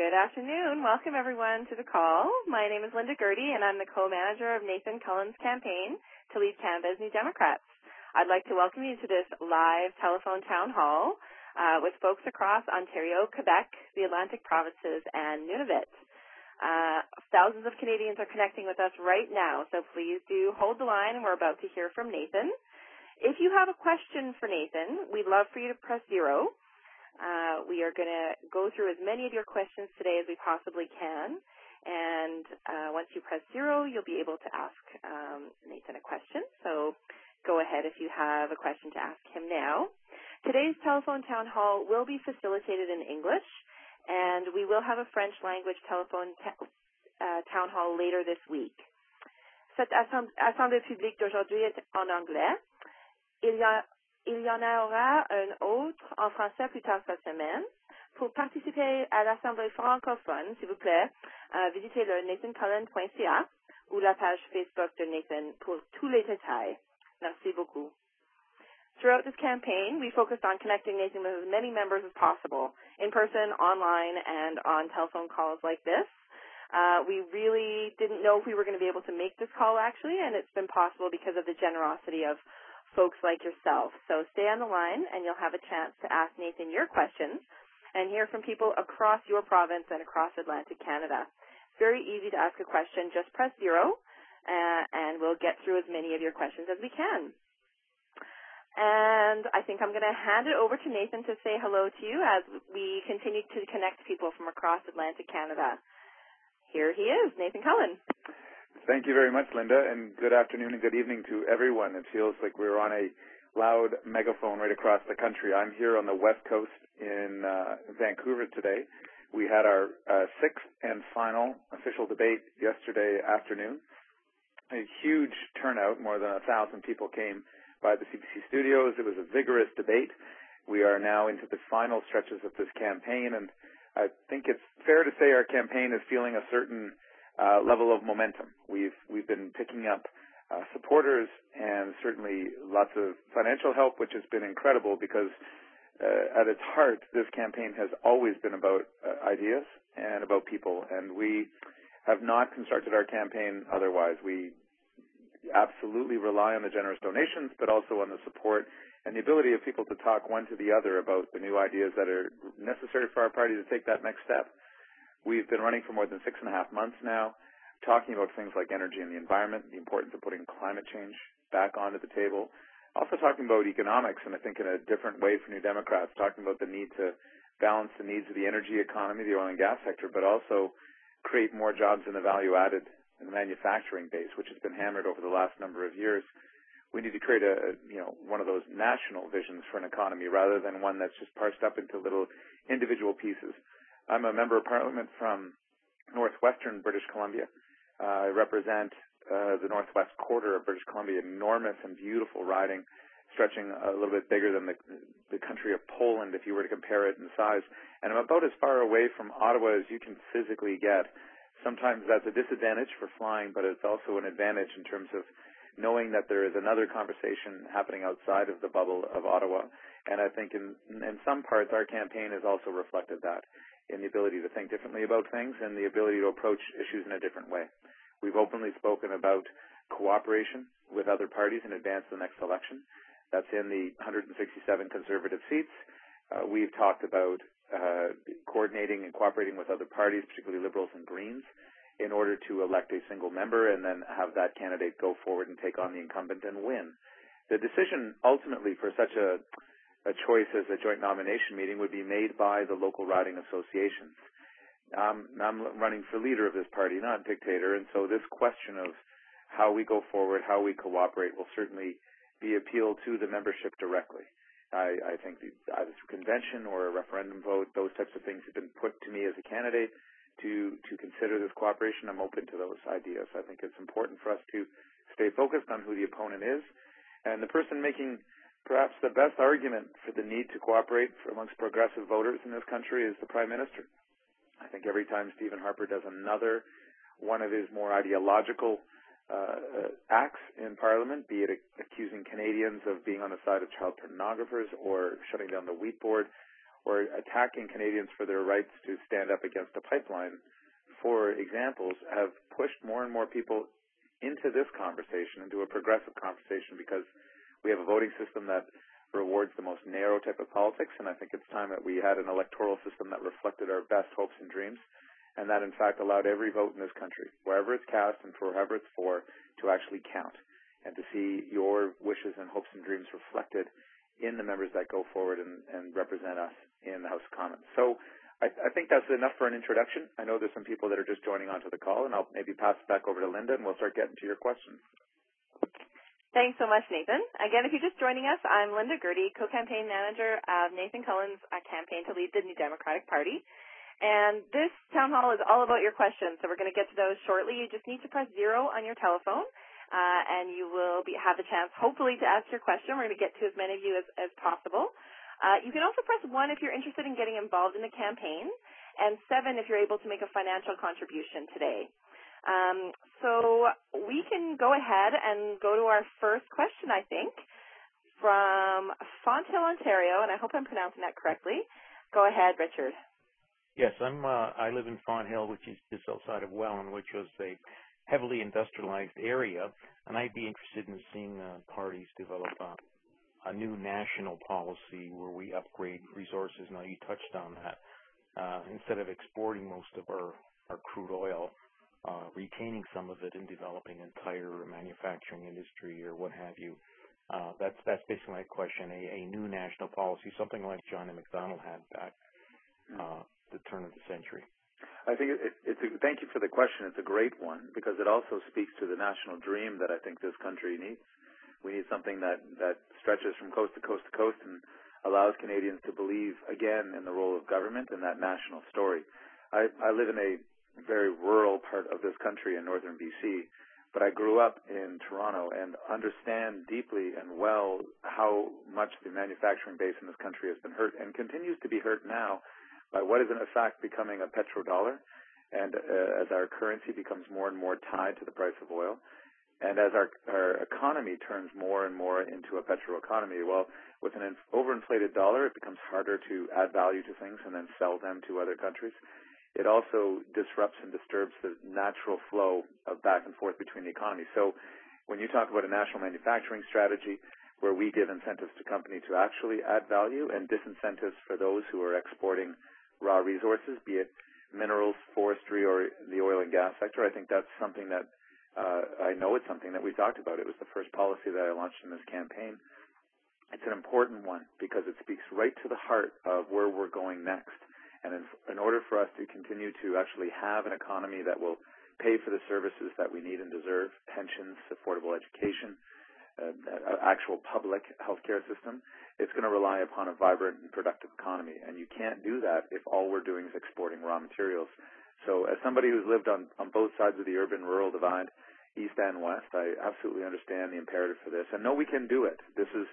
Good afternoon. Welcome, everyone, to the call. My name is Linda Gertie, and I'm the co-manager of Nathan Cullen's campaign to lead Canada's New Democrats. I'd like to welcome you to this live telephone town hall with folks across Ontario, Quebec, the Atlantic provinces, and Nunavut. Thousands of Canadians are connecting with us right now, so please do hold the line, and we're about to hear from Nathan. If you have a question for Nathan, we'd love for you to press 0. We are going to go through as many of your questions today as we possibly can, and once you press 0, you'll be able to ask Nathan a question. So go ahead if you have a question to ask him now. Today's telephone town hall will be facilitated in English, and we will have a French language telephone town hall later this week. Cette assemblée publique d'aujourd'hui est en anglais. Il y en aura un autre en français plus tard cette semaine. Pour participer à l'Assemblée francophone, s'il vous plaît, visitez le nathancullen.ca ou la page Facebook de Nathan pour tous les détails. Merci beaucoup. Throughout this campaign, we focused on connecting Nathan with as many members as possible, in person, online, and on telephone calls like this. We really didn't know if we were going to be able to make this call, actually, and it's been possible because of the generosity of folks like yourself. So stay on the line, and you'll have a chance to ask Nathan your questions and hear from people across your province and across Atlantic Canada. It's very easy to ask a question. Just press 0, and we'll get through as many of your questions as we can. And I think I'm going to hand it over to Nathan to say hello to you as we continue to connect people from across Atlantic Canada. Here he is, Nathan Cullen. Thank you very much, Linda, and good afternoon and good evening to everyone. It feels like we're on a loud megaphone right across the country. I'm here on the West Coast in Vancouver today. We had our sixth and final official debate yesterday afternoon. A huge turnout, more than 1,000 people came by the CBC studios. It was a vigorous debate. We are now into the final stretches of this campaign, and I think it's fair to say our campaign is feeling a certain level of momentum. We've been picking up supporters and certainly lots of financial help, which has been incredible because at its heart, this campaign has always been about ideas and about people, and we have not constructed our campaign otherwise. We absolutely rely on the generous donations, but also on the support and the ability of people to talk one to the other about the new ideas that are necessary for our party to take that next step. We've been running for more than 6.5 months now, talking about things like energy and the environment, the importance of putting climate change back onto the table, also talking about economics, and I think in a different way for New Democrats, talking about the need to balance the needs of the energy economy, the oil and gas sector, but also create more jobs in the value-added and the manufacturing base, which has been hammered over the last number of years. We need to create one of those national visions for an economy rather than one that's just parsed up into little individual pieces. I'm a member of Parliament from northwestern British Columbia. I represent the northwest quarter of British Columbia, enormous and beautiful riding, stretching a little bit bigger than the country of Poland if you were to compare it in size. And I'm about as far away from Ottawa as you can physically get. Sometimes that's a disadvantage for flying, but it's also an advantage in terms of knowing that there is another conversation happening outside of the bubble of Ottawa. And I think in some parts our campaign has also reflected that, in the ability to think differently about things and the ability to approach issues in a different way. We've openly spoken about cooperation with other parties in advance of the next election. That's in the 167 Conservative seats. We've talked about coordinating and cooperating with other parties, particularly Liberals and Greens, in order to elect a single member and then have that candidate go forward and take on the incumbent and win. The decision ultimately for such a choice as a joint nomination meeting would be made by the local riding associations. I'm running for leader of this party, not dictator, and so this question of how we go forward, how we cooperate will certainly be appealed to the membership directly. I think either through convention or a referendum vote, those types of things have been put to me as a candidate to consider this cooperation. I'm open to those ideas. I think it's important for us to stay focused on who the opponent is, and the person making perhaps the best argument for the need to cooperate amongst progressive voters in this country is the Prime Minister. I think every time Stephen Harper does another one of his more ideological acts in Parliament, be it accusing Canadians of being on the side of child pornographers or shutting down the wheat board or attacking Canadians for their rights to stand up against a pipeline, for examples, have pushed more and more people into this conversation, into a progressive conversation, because we have a voting system that rewards the most narrow type of politics, and I think it's time that we had an electoral system that reflected our best hopes and dreams, and that in fact allowed every vote in this country, wherever it's cast and for whoever it's for, to actually count, and to see your wishes and hopes and dreams reflected in the members that go forward and represent us in the House of Commons. So I think that's enough for an introduction. I know there's some people that are just joining onto the call, and I'll maybe pass it back over to Linda, and we'll start getting to your questions. Thanks so much, Nathan. Again, if you're just joining us, I'm Linda Gertie, co-campaign manager of Nathan Cullen's campaign to lead the New Democratic Party. And this town hall is all about your questions, so we're going to get to those shortly. You just need to press 0 on your telephone, and you will have the chance, hopefully, to ask your question. We're going to get to as many of you as possible. You can also press 1 if you're interested in getting involved in the campaign, and 7 if you're able to make a financial contribution today. So we can go ahead and go to our first question, I think, from Fonthill, Ontario, and I hope I'm pronouncing that correctly. Go ahead, Richard. Yes, I live in Fonthill, which is just outside of Welland, which was a heavily industrialized area, and I'd be interested in seeing parties develop a new national policy where we upgrade resources. Now, you touched on that. Instead of exporting most of our crude oil, retaining some of it and developing an entire manufacturing industry or what have you. That's basically my question. A new national policy, something like John A. Macdonald had back the turn of the century. I think thank you for the question. It's a great one because it also speaks to the national dream that I think this country needs. We need something that stretches from coast to coast to coast and allows Canadians to believe again in the role of government and that national story. I live in a very rural part of this country in northern BC, but I grew up in Toronto and understand deeply and well how much the manufacturing base in this country has been hurt and continues to be hurt now by what is in effect becoming a petrodollar, and as our currency becomes more and more tied to the price of oil, and as our economy turns more and more into a petro economy, well, with an overinflated dollar, it becomes harder to add value to things and then sell them to other countries. It also disrupts and disturbs the natural flow of back and forth between the economies. So when you talk about a national manufacturing strategy where we give incentives to companies to actually add value and disincentives for those who are exporting raw resources, be it minerals, forestry, or the oil and gas sector, I think that's something that I know it's something that we talked about. It was the first policy that I launched in this campaign. It's an important one because it speaks right to the heart of where we're going next. And in order for us to continue to actually have an economy that will pay for the services that we need and deserve, pensions, affordable education, actual public healthcare system, it's going to rely upon a vibrant and productive economy. And you can't do that if all we're doing is exporting raw materials. So as somebody who's lived on both sides of the urban-rural divide, east and west, I absolutely understand the imperative for this. And no, we can do it. This is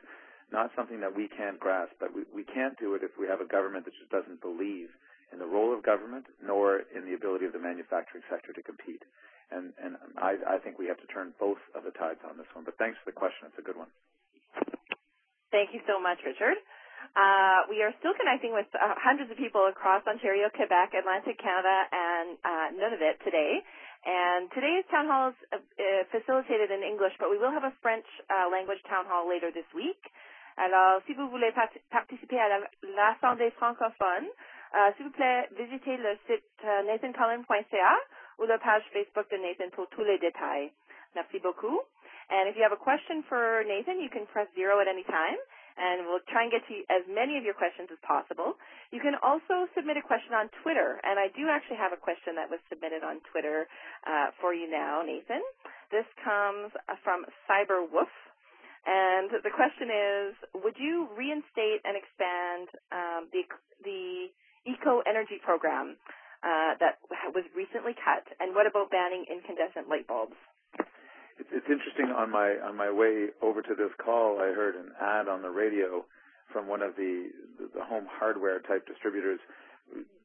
not something that we can't grasp, but we can't do it if we have a government that just doesn't believe in the role of government nor in the ability of the manufacturing sector to compete. And I think we have to turn both of the tides on this one. But thanks for the question. It's a good one. Thank you so much, Richard. We are still connecting with hundreds of people across Ontario, Quebec, Atlantic Canada, and Nunavut today. And today's town hall is facilitated in English, but we will have a French language town hall later this week. Alors, si vous voulez participer à l'Assemblée francophone, s'il vous plaît, visitez le site nathancullen.ca ou la page Facebook de Nathan pour tous les détails. Merci beaucoup. And if you have a question for Nathan, you can press 0 at any time, and we'll try and get to as many of your questions as possible. You can also submit a question on Twitter, and I do actually have a question that was submitted on Twitter for you now, Nathan. This comes from Cyberwolf, and the question is, would you reinstate and expand the eco-energy program that was recently cut, and what about banning incandescent light bulbs? It's interesting. On my way over to this call, I heard an ad on the radio from one of the home hardware type distributors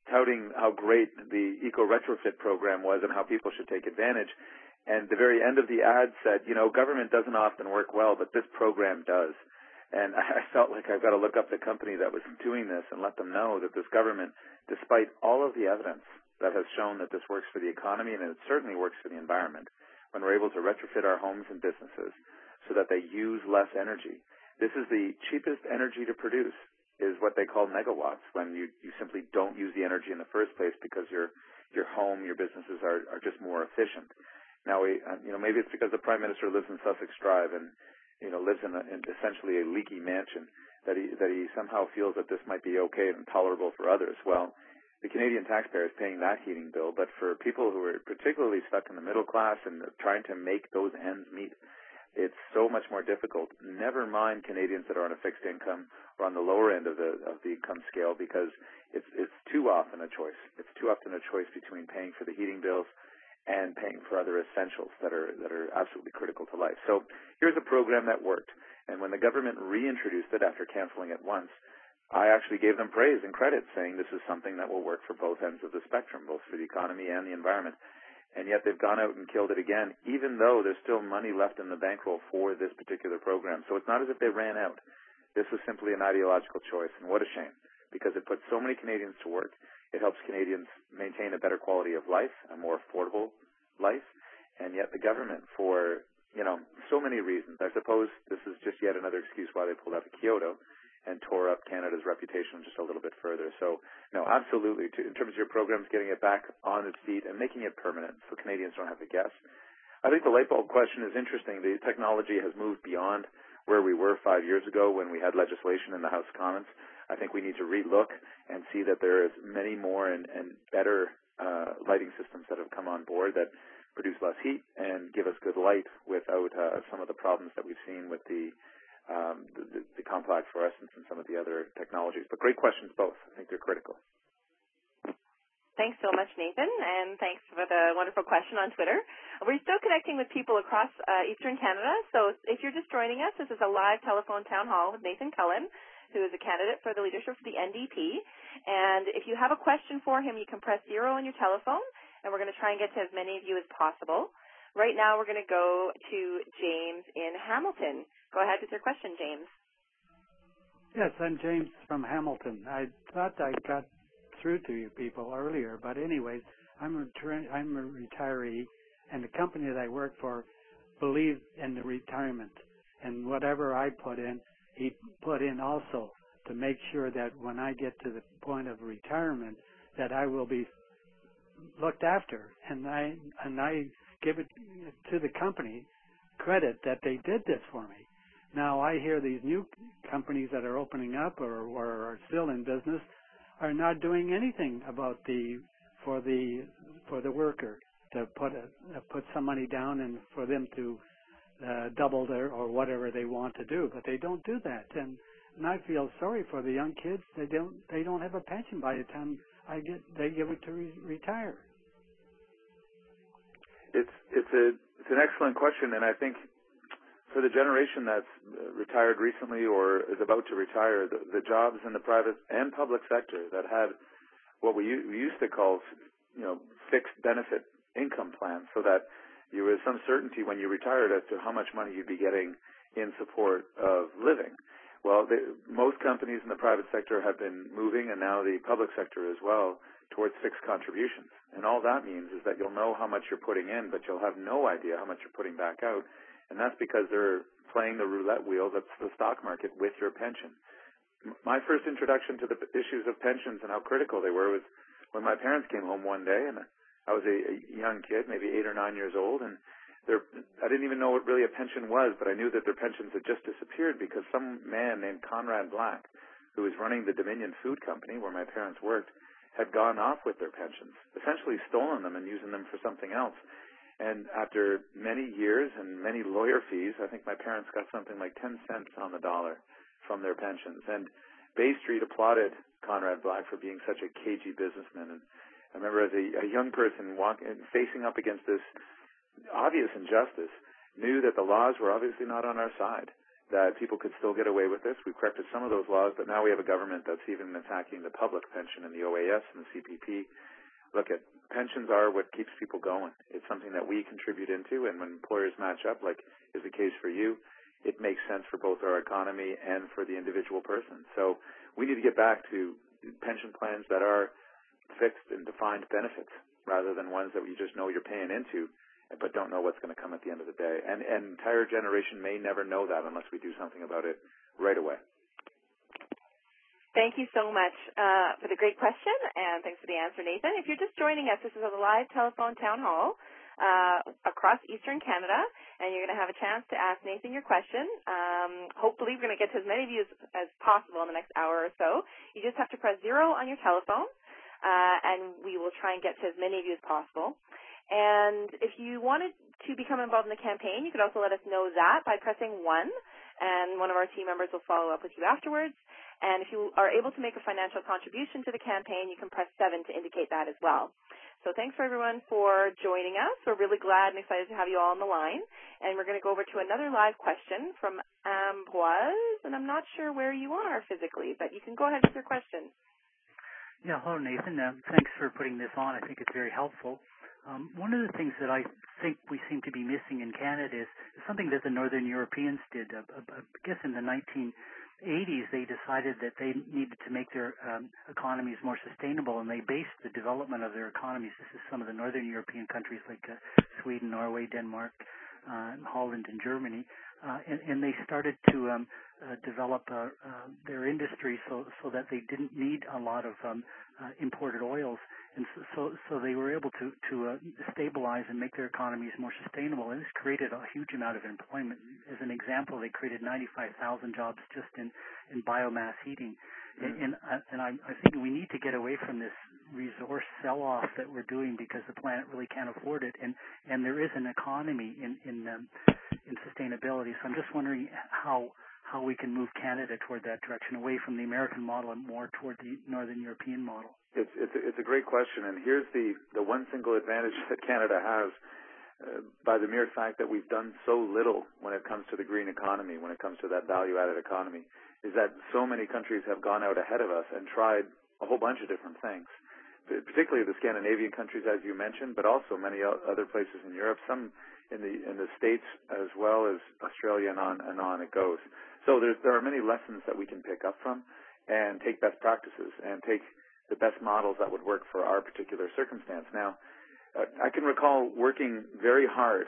touting how great the eco retrofit program was and how people should take advantage. And the very end of the ad said, government doesn't often work well, but this program does. And I felt like I've got to look up the company that was doing this and let them know that this government, despite all of the evidence that has shown that this works for the economy and it certainly works for the environment, when we're able to retrofit our homes and businesses so that they use less energy. This is the cheapest energy to produce, is what they call megawatts, when you simply don't use the energy in the first place because your home, your businesses are just more efficient. Now, maybe it's because the Prime Minister lives in Sussex Drive and lives in essentially a leaky mansion that he somehow feels that this might be okay and tolerable for others. Well, the Canadian taxpayer is paying that heating bill, but for people who are particularly stuck in the middle class and trying to make those ends meet, it's so much more difficult. Never mind Canadians that are on a fixed income or on the lower end of the income scale, because it's too often a choice. It's too often a choice between paying for the heating bills and paying for other essentials that are absolutely critical to life. So here's a program that worked. And when the government reintroduced it after canceling it once, I actually gave them praise and credit, saying this is something that will work for both ends of the spectrum, both for the economy and the environment. And yet they've gone out and killed it again, even though there's still money left in the bankroll for this particular program. So it's not as if they ran out. This was simply an ideological choice, and what a shame, because it puts so many Canadians to work. It helps Canadians maintain a better quality of life, a more affordable life, and yet the government, for so many reasons, I suppose this is just yet another excuse why they pulled out of Kyoto and tore up Canada's reputation just a little bit further. So, no, absolutely, in terms of your programs, getting it back on its feet and making it permanent so Canadians don't have to guess. I think the light bulb question is interesting. The technology has moved beyond where we were 5 years ago when we had legislation in the House of Commons. I think we need to relook and see that there is many more and better lighting systems that have come on board that produce less heat and give us good light without some of the problems that we've seen with the compact fluorescence and some of the other technologies. But great questions both. I think they're critical. Thanks so much, Nathan, and thanks for the wonderful question on Twitter. We're still connecting with people across Eastern Canada, so if you're just joining us, this is a live telephone town hall with Nathan Cullen, who is a candidate for the leadership of the NDP. And if you have a question for him, you can press 0 on your telephone, and we're going to try and get to as many of you as possible. Right now, we're going to go to James in Hamilton. Go ahead with your question, James. Yes, I'm James from Hamilton. I thought I got through to you people earlier, but anyways, I'm a retiree, and the company that I work for believes in the retirement, and whatever I put in, he put in also to make sure that when I get to the point of retirement, that I will be looked after, and I give it to the company credit that they did this for me. Now I hear these new companies that are opening up or are still in business are not doing anything about for the worker to put some money down and for them to double their or whatever they want to do, but they don't do that, and I feel sorry for the young kids. They don't have a pension by the time they give it to retire. It's an excellent question, and I think for the generation that's retired recently or is about to retire, the jobs in the private and public sector that had what we used to call, fixed benefit income plans, so that there was some certainty when you retired as to how much money you'd be getting in support of living. Well, most companies in the private sector have been moving, and now the public sector as well, towards fixed contributions. And all that means is that you'll know how much you're putting in, but you'll have no idea how much you're putting back out. And that's because they're playing the roulette wheel, that's the stock market, with your pension. My first introduction to the issues of pensions and how critical they were was when my parents came home one day, and I was a young kid, maybe 8 or 9 years old, and I didn't even know what really a pension was, but I knew that their pensions had just disappeared because some man named Conrad Black, who was running the Dominion Food Company where my parents worked, had gone off with their pensions, essentially stolen them and using them for something else. And after many years and many lawyer fees, I think my parents got something like 10 cents on the dollar from their pensions. And Bay Street applauded Conrad Black for being such a cagey businessman. And I remember as a young person facing up against this obvious injustice, knew that the laws were obviously not on our side, that people could still get away with this. We've corrected some of those laws, but now we have a government that's even attacking the public pension and the OAS and the CPP. Look, pensions are what keeps people going. It's something that we contribute into, and when employers match up, like is the case for you, it makes sense for both our economy and for the individual person. So we need to get back to pension plans that are fixed and defined benefits rather than ones that you just know you're paying into but don't know what's going to come at the end of the day. And an entire generation may never know that unless we do something about it right away. Thank you so much for the great question, and thanks for the answer, Nathan. If you're just joining us, this is a live telephone town hall across Eastern Canada, and you're going to have a chance to ask Nathan your question. Hopefully, we're going to get to as many of you as possible in the next hour or so. You just have to press 0 on your telephone, and we will try and get to as many of you as possible. And if you wanted to become involved in the campaign, you could also let us know that by pressing 1, and one of our team members will follow up with you afterwards. And if you are able to make a financial contribution to the campaign, you can press 7 to indicate that as well. So thanks for everyone for joining us. We're really glad and excited to have you all on the line. And we're going to go over to another live question from Ambroise, and I'm not sure where you are physically, but you can go ahead with your question. Yeah, hello, Nathan. Thanks for putting this on. I think it's very helpful. One of the things that I think we seem to be missing in Canada is something that the Northern Europeans did. I guess in the 1980s, they decided that they needed to make their economies more sustainable, and they based the development of their economies. This is some of the Northern European countries like Sweden, Norway, Denmark, Holland, and Germany. And they started to develop their industry so that they didn't need a lot of imported oils. And so they were able to stabilize and make their economies more sustainable, and this created a huge amount of employment. As an example, they created 95,000 jobs just in biomass heating. And I think we need to get away from this resource sell-off that we're doing because the planet really can't afford it. And there is an economy in sustainability. So I'm just wondering how we can move Canada toward that direction, away from the American model and more toward the Northern European model. It's a great question, and here's the one single advantage that Canada has by the mere fact that we've done so little when it comes to the green economy, when it comes to that value-added economy, is that so many countries have gone out ahead of us and tried a whole bunch of different things, particularly the Scandinavian countries, as you mentioned, but also many other places in Europe, some in the States as well as Australia, and on it goes. So there are many lessons that we can pick up from and take best practices and take the best models that would work for our particular circumstance. Now, I can recall working very hard.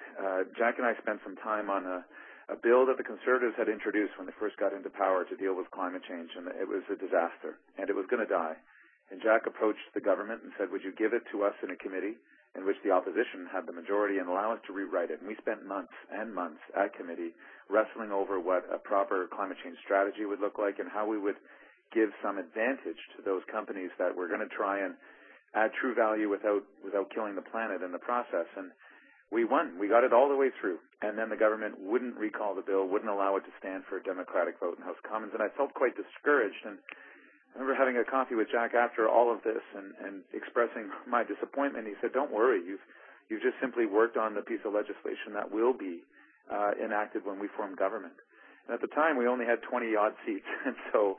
Jack and I spent some time on a bill that the Conservatives had introduced when they first got into power to deal with climate change, and it was a disaster, and it was going to die. And Jack approached the government and said, would you give it to us in a committee in which the opposition had the majority and allow us to rewrite it? And we spent months and months at committee wrestling over what a proper climate change strategy would look like and how we would give some advantage to those companies that were going to try and add true value without killing the planet in the process. And we won. We got it all the way through. And then the government wouldn't recall the bill, wouldn't allow it to stand for a Democratic vote in House of Commons. And I felt quite discouraged. And I remember having a coffee with Jack after all of this and expressing my disappointment. He said, don't worry. You've just simply worked on the piece of legislation that will be enacted when we form government. And at the time, we only had 20-odd seats. And so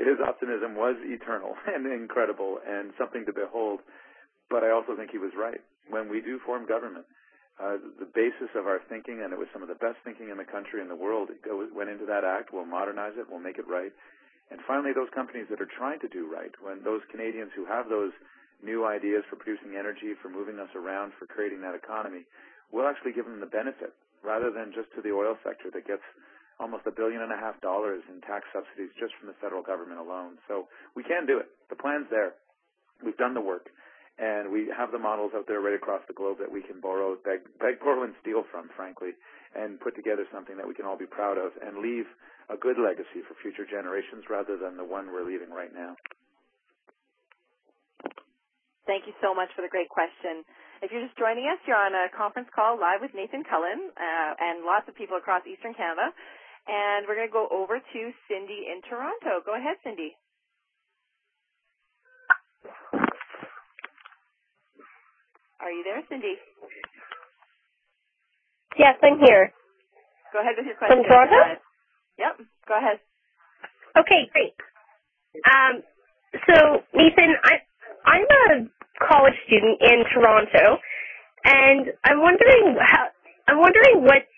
his optimism was eternal and incredible and something to behold. But I also think he was right. When we do form government, the basis of our thinking, and it was some of the best thinking in the country and the world, went into that act. We'll modernize it. We'll make it right. And finally, those companies that are trying to do right, when those Canadians who have those new ideas for producing energy, for moving us around, for creating that economy, we'll actually give them the benefit rather than just to the oil sector that gets almost $1.5 billion in tax subsidies just from the federal government alone. So we can do it. The plan's there. We've done the work. And we have the models out there right across the globe that we can borrow, beg, borrow, and steal from, frankly, and put together something that we can all be proud of and leave a good legacy for future generations rather than the one we're leaving right now. Thank you so much for the great question. If you're just joining us, you're on a conference call live with Nathan Cullen and lots of people across Eastern Canada. And we're going to go over to Cindy in Toronto. Go ahead, Cindy. Are you there, Cindy? Yes, I'm here. Go ahead with your question. From Toronto? Yep, go ahead. Okay, great. So, Nathan, I'm a college student in Toronto, and I'm wondering I'm wondering what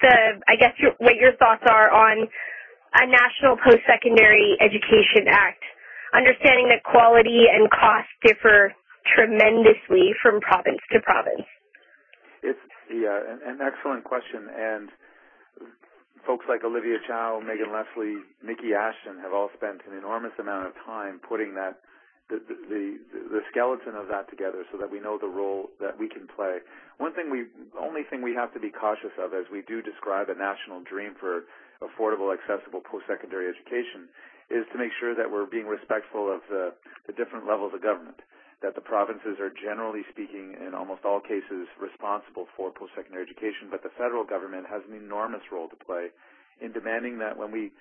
your thoughts are on a National Post-Secondary Education Act, understanding that quality and cost differ tremendously from province to province. It's an excellent question, and folks like Olivia Chow, Megan Leslie, Nikki Ashton have all spent an enormous amount of time putting the skeleton of that together so that we know the role that we can play. Only thing we have to be cautious of as we do describe a national dream for affordable, accessible post-secondary education is to make sure that we're being respectful of the different levels of government, that the provinces are generally speaking in almost all cases responsible for post-secondary education, but the federal government has an enormous role to play in demanding that when we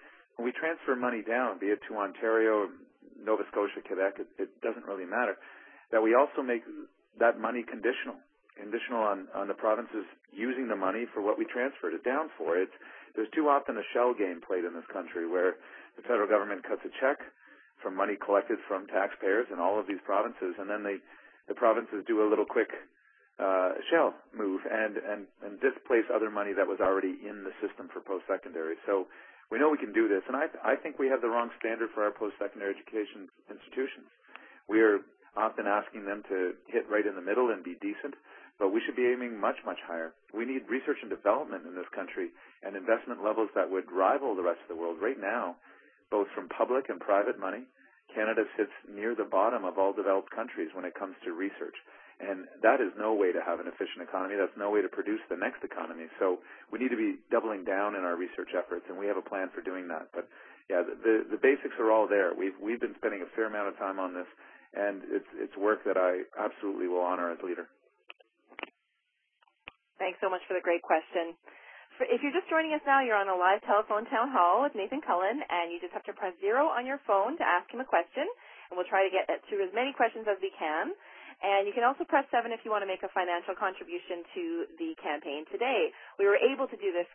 transfer money down, be it to Ontario, Nova Scotia, Quebec, it doesn't really matter, that we also make that money conditional on the provinces using the money for what we transferred it down for. There's too often a shell game played in this country where the federal government cuts a check from money collected from taxpayers in all of these provinces, and then the provinces do a little quick shell move and displace other money that was already in the system for post-secondary. So we know we can do this, and I think we have the wrong standard for our post-secondary education institutions. We are often asking them to hit right in the middle and be decent, but we should be aiming much, much higher. We need research and development in this country and investment levels that would rival the rest of the world. Right now, both from public and private money, Canada sits near the bottom of all developed countries when it comes to research. And that is no way to have an efficient economy. That's no way to produce the next economy. So we need to be doubling down in our research efforts, and we have a plan for doing that. But, yeah, the basics are all there. We've been spending a fair amount of time on this, and it's work that I absolutely will honor as leader. Thanks so much for the great question. If you're just joining us now, you're on a live telephone town hall with Nathan Cullen, and you just have to press 0 on your phone to ask him a question, and we'll try to get through as many questions as we can. And you can also press 7 if you want to make a financial contribution to the campaign today. We were able to do this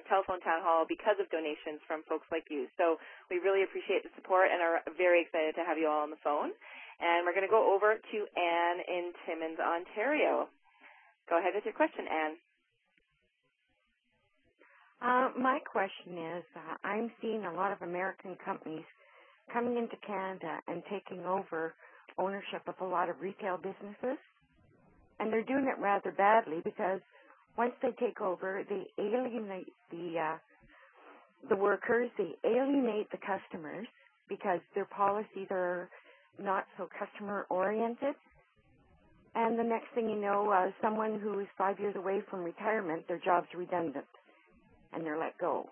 telephone town hall because of donations from folks like you. So we really appreciate the support and are very excited to have you all on the phone. And we're going to go over to Anne in Timmins, Ontario. Go ahead with your question, Anne. My question is, I'm seeing a lot of American companies coming into Canada and taking over ownership of a lot of retail businesses, and they're doing it rather badly because once they take over, they alienate the workers, they alienate the customers because their policies are not so customer-oriented. And the next thing you know, someone who is 5 years away from retirement, their job's redundant, and they're let go.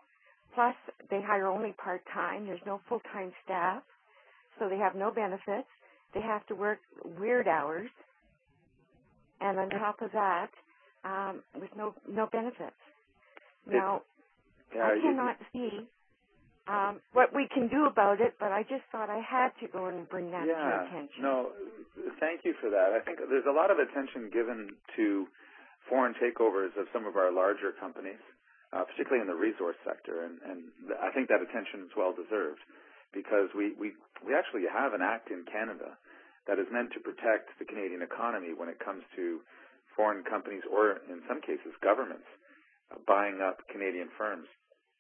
Plus, they hire only part-time. There's no full-time staff, so they have no benefits. They have to work weird hours, and on top of that, with no benefits. Now, I cannot see what we can do about it, but I just thought I had to go and bring that to your attention. No, thank you for that. I think there's a lot of attention given to foreign takeovers of some of our larger companies, particularly in the resource sector, and I think that attention is well deserved because we actually have an act in Canada that is meant to protect the Canadian economy when it comes to foreign companies or, in some cases, governments buying up Canadian firms.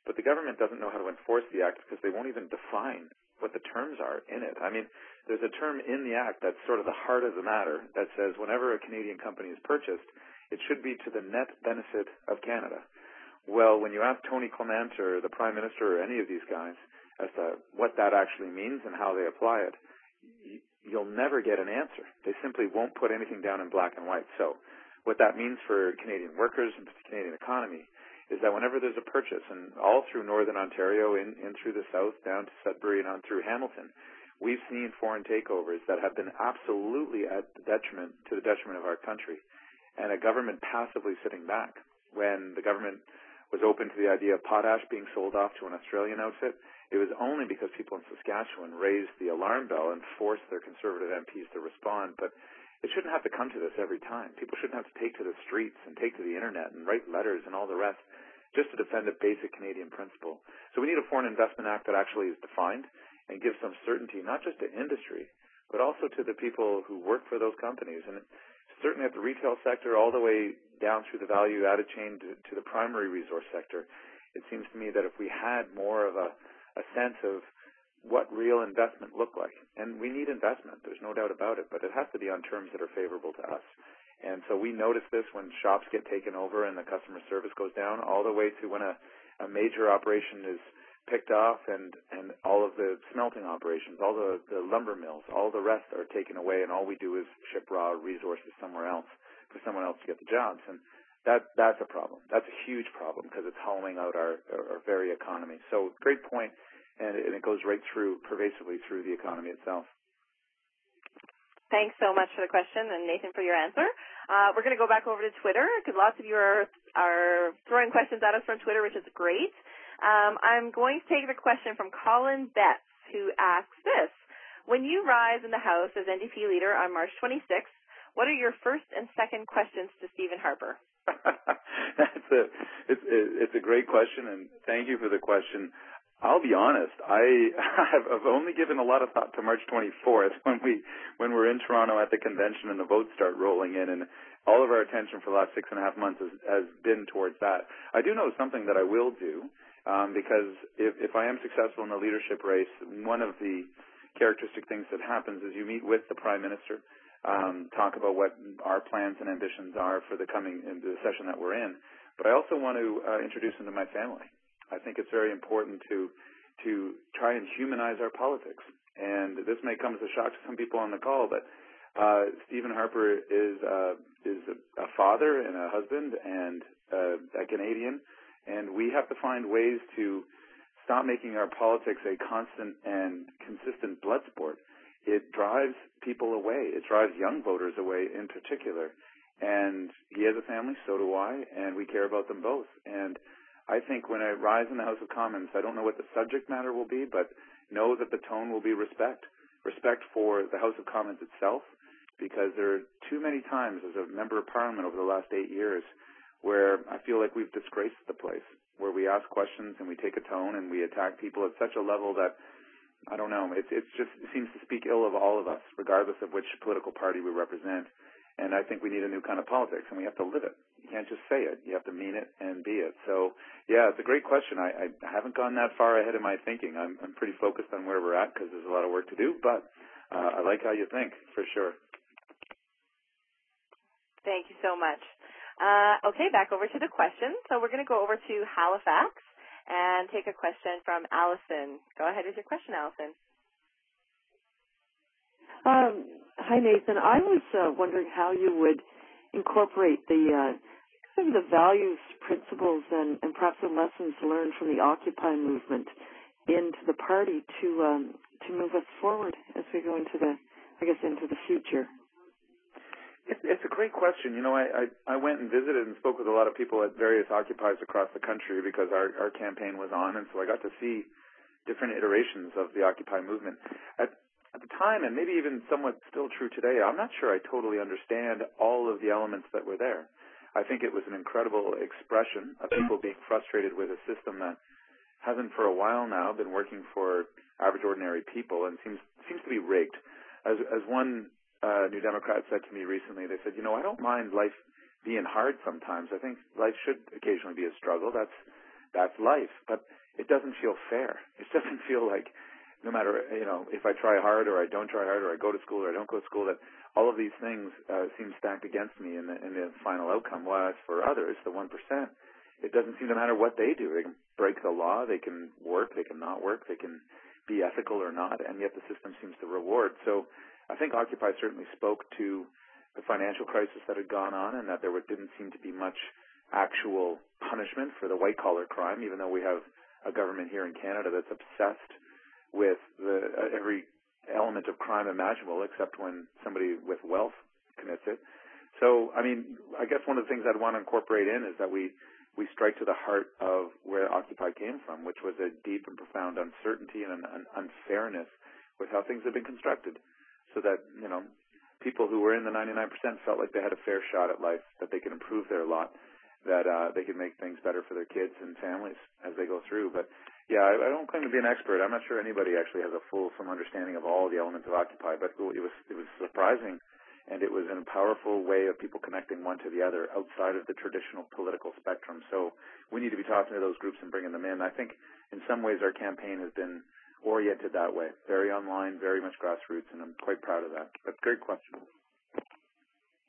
But the government doesn't know how to enforce the act because they won't even define what the terms are in it. I mean, there's a term in the act that's sort of the heart of the matter that says whenever a Canadian company is purchased, it should be to the net benefit of Canada. Well, when you ask Tony Clement or the Prime Minister or any of these guys as to what that actually means and how they apply it, you'll never get an answer. They simply won't put anything down in black and white. So what that means for Canadian workers and the Canadian economy is that whenever there's a purchase, and all through northern Ontario, in through the south, down to Sudbury and on through Hamilton, we've seen foreign takeovers that have been absolutely to the detriment of our country, and a government passively sitting back. When the government was open to the idea of potash being sold off to an Australian outfit, it was only because people in Saskatchewan raised the alarm bell and forced their Conservative MPs to respond. But it shouldn't have to come to this every time. People shouldn't have to take to the streets and take to the internet and write letters and all the rest just to defend a basic Canadian principle. So we need a Foreign Investment Act that actually is defined and gives some certainty, not just to industry, but also to the people who work for those companies. And certainly at the retail sector all the way down through the value-added chain to the primary resource sector. It seems to me that if we had more of a sense of what real investment looked like, and we need investment, there's no doubt about it, but it has to be on terms that are favorable to us. And so we notice this when shops get taken over and the customer service goes down, all the way to when a major operation is picked off and all of the smelting operations, all the lumber mills, all the rest are taken away, and all we do is ship raw resources somewhere else for someone else to get the jobs. And that's a problem. That's a huge problem because it's hollowing out our very economy. So great point, and it goes right through, pervasively through the economy itself. Thanks so much for the question, and Nathan for your answer. We're going to go back over to Twitter because lots of you are throwing questions at us from Twitter, which is great. I'm going to take the question from Cullen Betts, who asks this. When you rise in the House as NDP leader on March 26th, what are your first and second questions to Stephen Harper? It's a great question, and thank you for the question. I'll be honest, I've only given a lot of thought to March 24th when we're in Toronto at the convention and the votes start rolling in, and all of our attention for the last 6.5 months has been towards that. I do know something that I will do, because if I am successful in the leadership race, one of the characteristic things that happens is you meet with the Prime Minister, talk about what our plans and ambitions are for the session that we're in, but I also want to introduce him to my family. I think it's very important to try and humanize our politics. And this may come as a shock to some people on the call, but Stephen Harper is a father and a husband and a Canadian, and we have to find ways to stop making our politics a constant and consistent blood sport. It drives people away. It drives young voters away in particular. And he has a family, so do I, and we care about them both. And I think when I rise in the House of Commons, I don't know what the subject matter will be, but know that the tone will be respect. Respect for the House of Commons itself, because there are too many times as a member of Parliament over the last 8 years where I feel like we've disgraced the place, where we ask questions and we take a tone and we attack people at such a level that, I don't know, it seems to speak ill of all of us, regardless of which political party we represent. And I think we need a new kind of politics, and we have to live it. You can't just say it. You have to mean it and be it. So, yeah, it's a great question. I haven't gone that far ahead in my thinking. I'm pretty focused on where we're at because there's a lot of work to do, but I like how you think, for sure. Thank you so much. Okay, back over to the question. So we're going to go over to Halifax and take a question from Allison. Go ahead with your question, Allison. Hi, Nathan. I was wondering how you would incorporate the values, principles, and perhaps the lessons learned from the Occupy movement into the party to move us forward as we go into the future. It's a great question. You know, I went and visited and spoke with a lot of people at various Occupies across the country because our campaign was on, and so I got to see different iterations of the Occupy movement. At the time, and maybe even somewhat still true today, I'm not sure I totally understand all of the elements that were there. I think it was an incredible expression of people being frustrated with a system that hasn't for a while now been working for average ordinary people and seems to be rigged. As one New Democrat said to me recently, they said, you know, I don't mind life being hard sometimes. I think life should occasionally be a struggle. That's life. But it doesn't feel fair. It doesn't feel like no matter, you know, if I try hard or I don't try hard or I go to school or I don't go to school, that all of these things seem stacked against me in the final outcome. Whereas for others, the 1%, it doesn't seem to matter what they do. They can break the law, they can work, they can not work, they can be ethical or not, and yet the system seems to reward. So I think Occupy certainly spoke to the financial crisis that had gone on and that there didn't seem to be much actual punishment for the white-collar crime, even though we have a government here in Canada that's obsessed with every element of crime imaginable, except when somebody with wealth commits it. So, I mean, I guess one of the things I'd want to incorporate in is that we strike to the heart of where Occupy came from, which was a deep and profound uncertainty and an unfairness with how things have been constructed, so that, you know, people who were in the 99% felt like they had a fair shot at life, that they could improve their lot, that they could make things better for their kids and families as they go through. But yeah, I don't claim to be an expert. I'm not sure anybody actually has a fulsome understanding of all the elements of Occupy, but it was surprising and it was in a powerful way of people connecting one to the other outside of the traditional political spectrum. So we need to be talking to those groups and bringing them in. I think in some ways our campaign has been oriented that way, very online, very much grassroots, and I'm quite proud of that. But great question.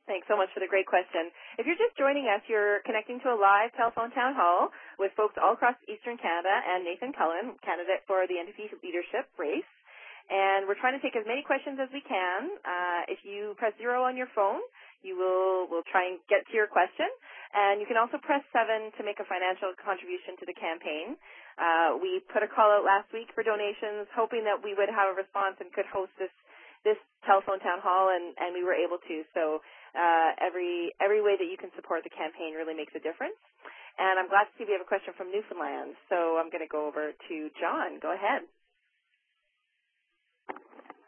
Thanks so much for the great question. If you're just joining us, you're connecting to a live telephone town hall with folks all across Eastern Canada and Nathan Cullen, candidate for the NDP leadership race. And we're trying to take as many questions as we can. If you press 0 on your phone, we'll try and get to your question. And you can also press 7 to make a financial contribution to the campaign. We put a call out last week for donations, hoping that we would have a response and could host this telephone town hall, and we were able to. So every way that you can support the campaign really makes a difference. And I'm glad to see we have a question from Newfoundland. So I'm going to go over to John. Go ahead.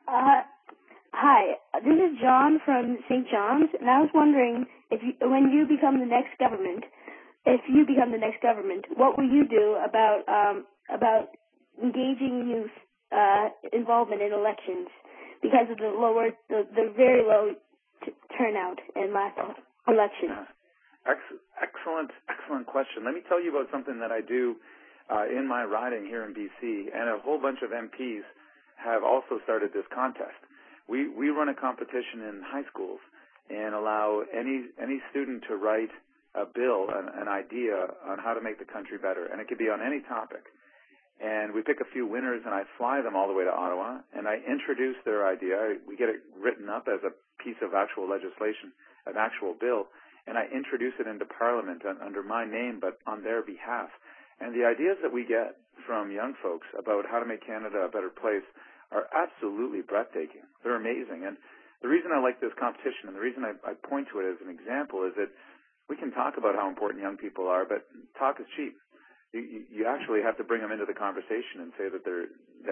Hi, this is John from St. John's, and I was wondering when you become the next government, what will you do about engaging youth involvement in elections because of the very low turnout in last election? Excellent question. Let me tell you about something that I do in my riding here in BC, and a whole bunch of MPs have also started this contest. We run a competition in high schools and allow any student to write a bill, an idea on how to make the country better, and it could be on any topic. And we pick a few winners, and I fly them all the way to Ottawa, and I introduce their idea. We get it written up as a piece of actual legislation, an actual bill, and I introduce it into Parliament under my name, but on their behalf. And the ideas that we get from young folks about how to make Canada a better place are absolutely breathtaking. They're amazing. And the reason I like this competition, and the reason I point to it as an example, is that we can talk about how important young people are, but talk is cheap. You actually have to bring them into the conversation and say that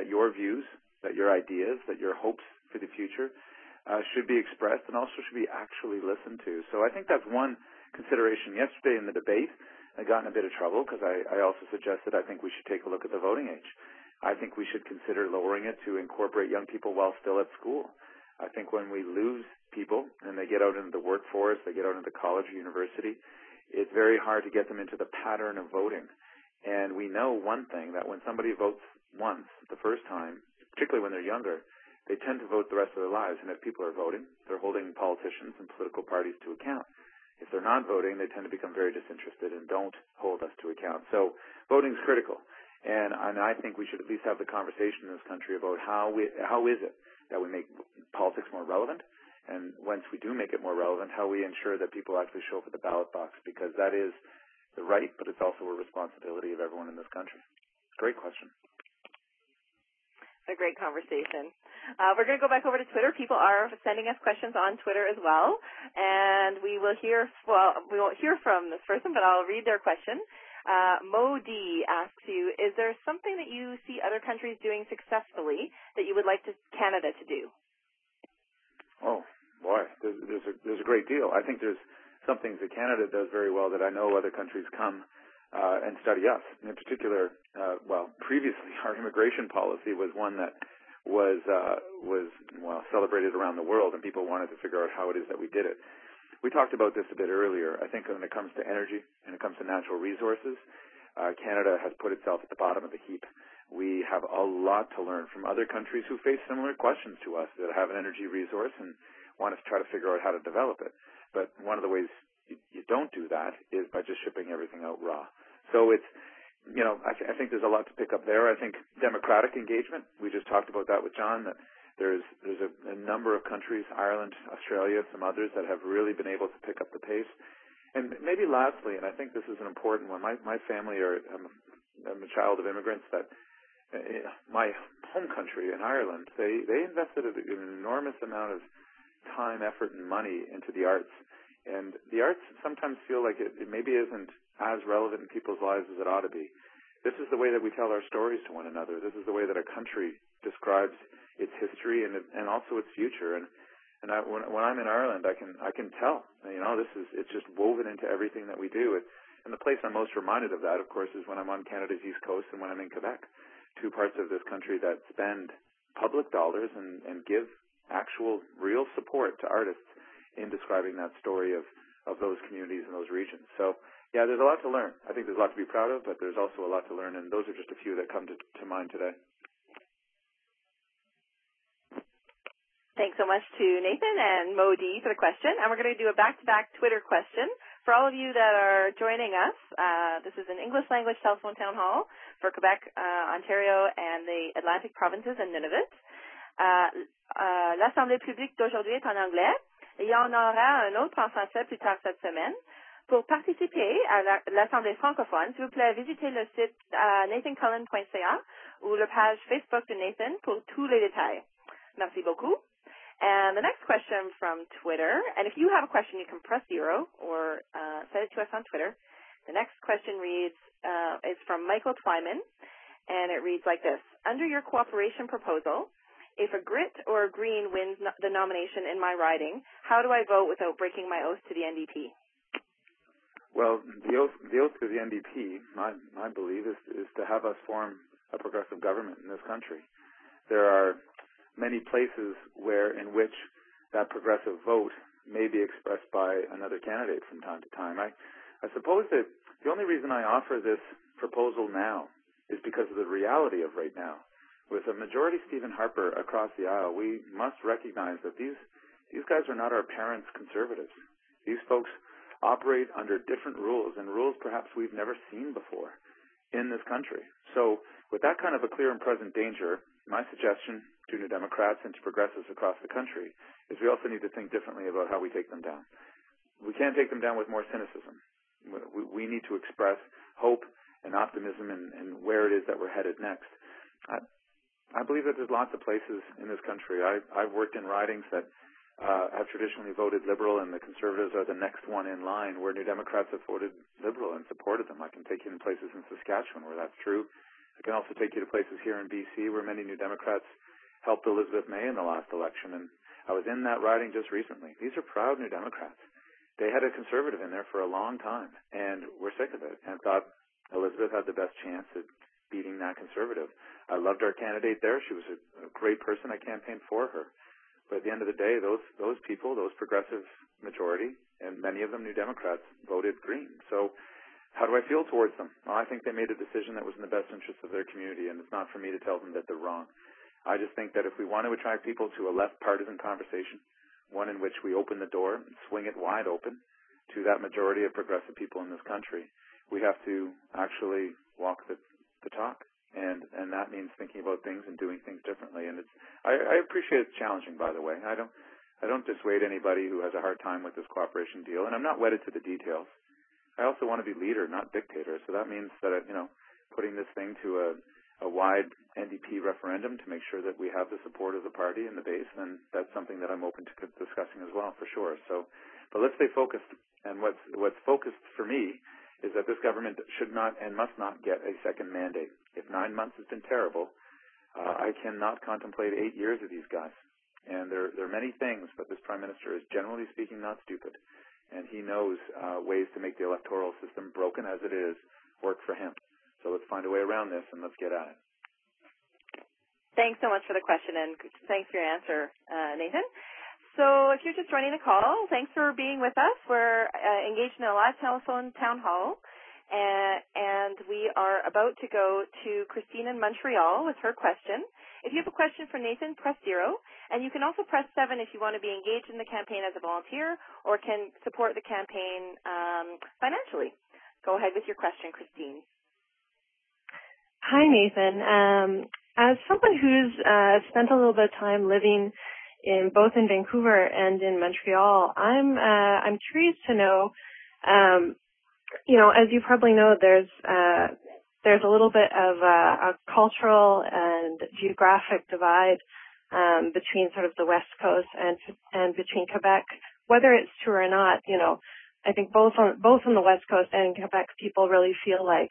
your views, that your ideas, that your hopes for the future should be expressed and also should be actually listened to. So I think that's one consideration. Yesterday in the debate, I got in a bit of trouble because I also suggested I think we should take a look at the voting age. I think we should consider lowering it to incorporate young people while still at school. I think when we lose people and they get out into the workforce, they get out into college or university, it's very hard to get them into the pattern of voting. And we know one thing, that when somebody votes once, the first time, particularly when they're younger, they tend to vote the rest of their lives. And if people are voting, they're holding politicians and political parties to account. If they're not voting, they tend to become very disinterested and don't hold us to account. So voting is critical. And I think we should at least have the conversation in this country about how is it that we make politics more relevant, and once we do make it more relevant, how we ensure that people actually show up at the ballot box, because that is the right, but it's also a responsibility of everyone in this country. Great question. A great conversation. We're going to go back over to Twitter. People are sending us questions on Twitter as well, and we won't hear from this person, but I'll read their question. Mo D asks you, is there something that you see other countries doing successfully that you would like Canada to do? Oh, boy, there's a great deal. I think there's some things that Canada does very well that I know other countries come and study us. In particular, previously our immigration policy was one that was celebrated around the world, and people wanted to figure out how it is that we did it. We talked about this a bit earlier. I think when it comes to energy and it comes to natural resources, Canada has put itself at the bottom of the heap. We have a lot to learn from other countries who face similar questions to us, that have an energy resource and want us to try to figure out how to develop it. But one of the ways you don't do that is by just shipping everything out raw. So it's, I think there's a lot to pick up there. I think democratic engagement, we just talked about that with John, that there's a number of countries, Ireland, Australia, some others, that have really been able to pick up the pace. And maybe lastly, and I think this is an important one, my family I'm a child of immigrants, that my home country in Ireland, they invested an enormous amount of time, effort, and money into the arts. And the arts sometimes feel like it maybe isn't as relevant in people's lives as it ought to be. This is the way that we tell our stories to one another. This is the way that a country describes its history and also its future. And when I'm in Ireland, I can tell. It's just woven into everything that we do. And the place I'm most reminded of that, of course, is when I'm on Canada's East Coast and when I'm in Quebec, two parts of this country that spend public dollars and give actual real support to artists in describing that story of those communities and those regions. So, yeah, there's a lot to learn. I think there's a lot to be proud of, but there's also a lot to learn, and those are just a few that come to mind today. Thanks so much to Nathan and Mo D for the question. And we're going to do a back-to-back Twitter question. For all of you that are joining us, this is an English language telephone town hall for Quebec, Ontario, and the Atlantic provinces and Nunavut. L'Assemblée publique d'aujourd'hui est en anglais. Il y en aura un autre en français plus tard cette semaine. Pour participer à l'Assemblée francophone, s'il vous plaît, visitez le site nathancullen.ca ou la page Facebook de Nathan pour tous les détails. Merci beaucoup. And the next question from Twitter, and if you have a question, you can press 0 or send it to us on Twitter. The next question reads, is from Michael Twyman, and it reads like this. Under your cooperation proposal, if a Grit or a Green wins the nomination in my riding, how do I vote without breaking my oath to the NDP? Well, the oath to the NDP, I believe, is to have us form a progressive government in this country. There are many places in which that progressive vote may be expressed by another candidate from time to time. I suppose that the only reason I offer this proposal now is because of the reality of right now. With a majority Stephen Harper across the aisle, we must recognize that these guys are not our parents' conservatives. These folks operate under different rules, and rules perhaps we've never seen before in this country. So with that kind of a clear and present danger, my suggestion to New Democrats and to progressives across the country is we also need to think differently about how we take them down. We can't take them down with more cynicism. We need to express hope and optimism in where it is that we're headed next. I believe that there's lots of places in this country. I've worked in ridings that have traditionally voted Liberal, and the Conservatives are the next one in line, where New Democrats have voted Liberal and supported them. I can take you to places in Saskatchewan where that's true. I can also take you to places here in BC where many New Democrats helped Elizabeth May in the last election, and I was in that riding just recently. These are proud New Democrats. They had a Conservative in there for a long time, and we're sick of it, and thought Elizabeth had the best chance at beating that Conservative. I loved our candidate there. She was a great person. I campaigned for her. But at the end of the day, those people, those progressive majority, and many of them New Democrats, voted Green. So how do I feel towards them? Well, I think they made a decision that was in the best interest of their community, and it's not for me to tell them that they're wrong. I just think that if we want to attract people to a less partisan conversation, one in which we open the door and swing it wide open to that majority of progressive people in this country, we have to actually walk the talk. And that means thinking about things and doing things differently. And I appreciate it's challenging, by the way. I don't dissuade anybody who has a hard time with this cooperation deal, and I'm not wedded to the details. I also want to be leader, not dictator. So that means that putting this thing to a wide NDP referendum to make sure that we have the support of the party and the base, then that's something that I'm open to discussing as well, for sure. So, but let's stay focused. And what's focused for me is that this government should not and must not get a second mandate. If 9 months has been terrible, I cannot contemplate 8 years of these guys. And there are many things, but this Prime Minister is, generally speaking, not stupid. And he knows ways to make the electoral system, broken as it is, work for him. So let's find a way around this, and let's get at it. Thanks so much for the question, and thanks for your answer, Nathan. So if you're just joining the call, thanks for being with us. We're engaged in a live telephone town hall, and we are about to go to Christine in Montreal with her question. If you have a question for Nathan, press 0, and you can also press 7 if you want to be engaged in the campaign as a volunteer or can support the campaign financially. Go ahead with your question, Christine. Hi, Nathan. As someone who's spent a little bit of time living both in Vancouver and in Montreal, I'm curious to know, as you probably know, there's a little bit of a cultural and geographic divide between sort of the West Coast and between Quebec. Whether it's true or not, I think both on the West Coast and in Quebec, people really feel like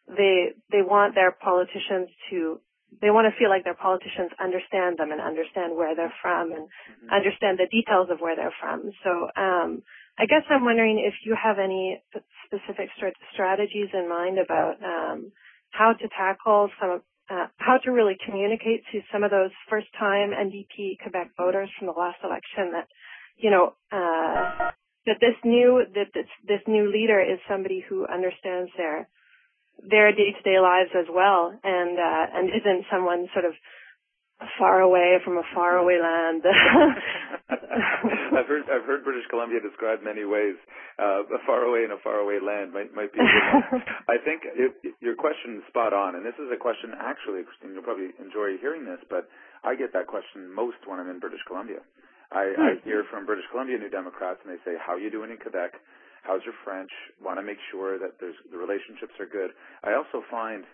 they want their politicians they want to feel like their politicians understand them and understand where they're from and understand the details of where they're from. So I guess I'm wondering if you have any specific strategies in mind about how to tackle how to really communicate to some of those first-time NDP Quebec voters from the last election that that this new leader is somebody who understands their day-to-day lives as well, and isn't someone sort of far away from a faraway land. I've heard British Columbia described many ways. A faraway and a faraway land might be a good one. I think your question is spot on, and this is a question actually, Christine, you'll probably enjoy hearing this, but I get that question most when I'm in British Columbia. I hear from British Columbia New Democrats, and they say, how are you doing in Quebec? How's your French? Want to make sure that the relationships are good. I also find,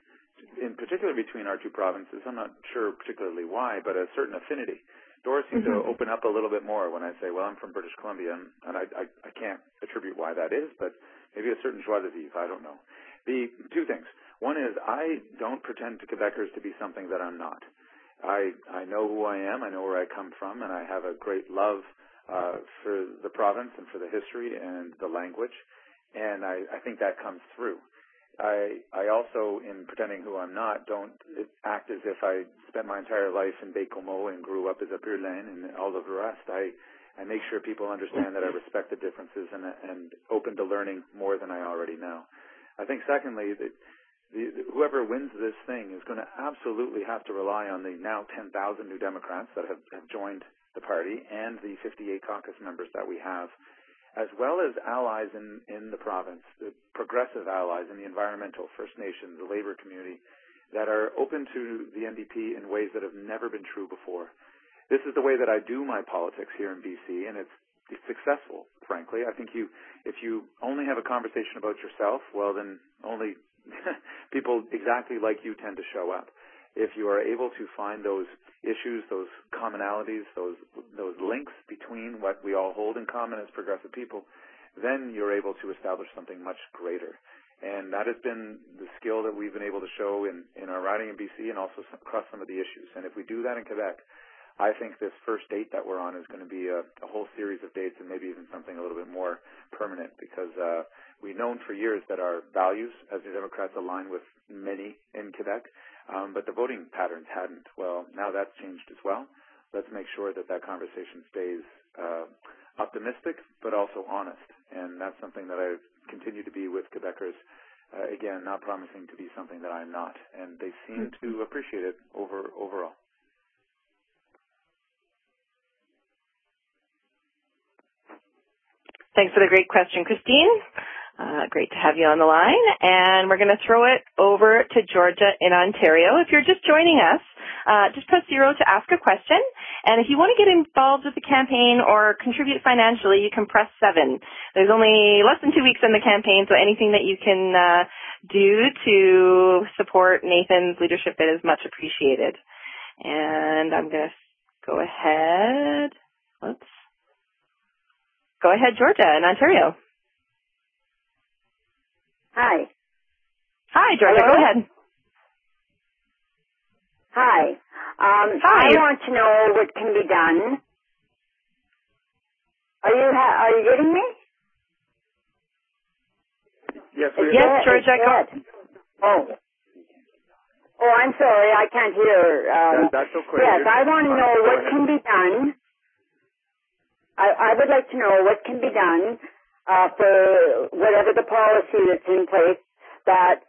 in particular between our two provinces, I'm not sure particularly why, but a certain affinity. Doors seem to open up a little bit more when I say, well, I'm from British Columbia, and I can't attribute why that is, but maybe a certain joie de vivre, I don't know. The two things. One is I don't pretend to Quebecers to be something that I'm not. I know who I am, I know where I come from, and I have a great love for the province and for the history and the language, and I think that comes through. I also, in pretending who I'm not, don't act as if I spent my entire life in Baie-Comeau and grew up as a Purlain and all of the rest. I make sure people understand that I respect the differences and open to learning more than I already know. I think, secondly, that whoever wins this thing is going to absolutely have to rely on the now 10,000 New Democrats that have joined the party and the 58 caucus members that we have, as well as allies in the province, the progressive allies in the environmental, First Nations, the labor community, that are open to the NDP in ways that have never been true before. This is the way that I do my politics here in BC, and it's successful, frankly. I think if you only have a conversation about yourself, well, then only people exactly like you tend to show up. If you are able to find those issues, those commonalities, those links between what we all hold in common as progressive people, then you're able to establish something much greater. And that has been the skill that we've been able to show in our riding in BC and also across some of the issues. And if we do that in Quebec, I think this first date that we're on is going to be a whole series of dates and maybe even something a little bit more permanent, because we've known for years that our values as New Democrats align with many in Quebec, but the voting patterns hadn't. Well, now that's changed as well. Let's make sure that conversation stays optimistic but also honest, and that's something that I continue to be with Quebecers. Again, not promising to be something that I'm not, and they seem to appreciate it overall. Thanks for the great question, Christine. Great to have you on the line. And we're going to throw it over to Georgia in Ontario. If you're just joining us, just press 0 to ask a question. And if you want to get involved with the campaign or contribute financially, you can press 7. There's only less than 2 weeks in the campaign, so anything that you can do to support Nathan's leadership is much appreciated. And I'm going to go ahead. Go ahead, Georgia in Ontario. Hi. Hi, Georgia. Hello? Go ahead. Hi. Hi. I want to know what can be done. Are you getting me? Yes, Georgia. Go. Oh, I'm sorry. I can't hear. That's okay. Yes, I want to know what can be done. I would like to know what can be done for whatever the policy that's in place, that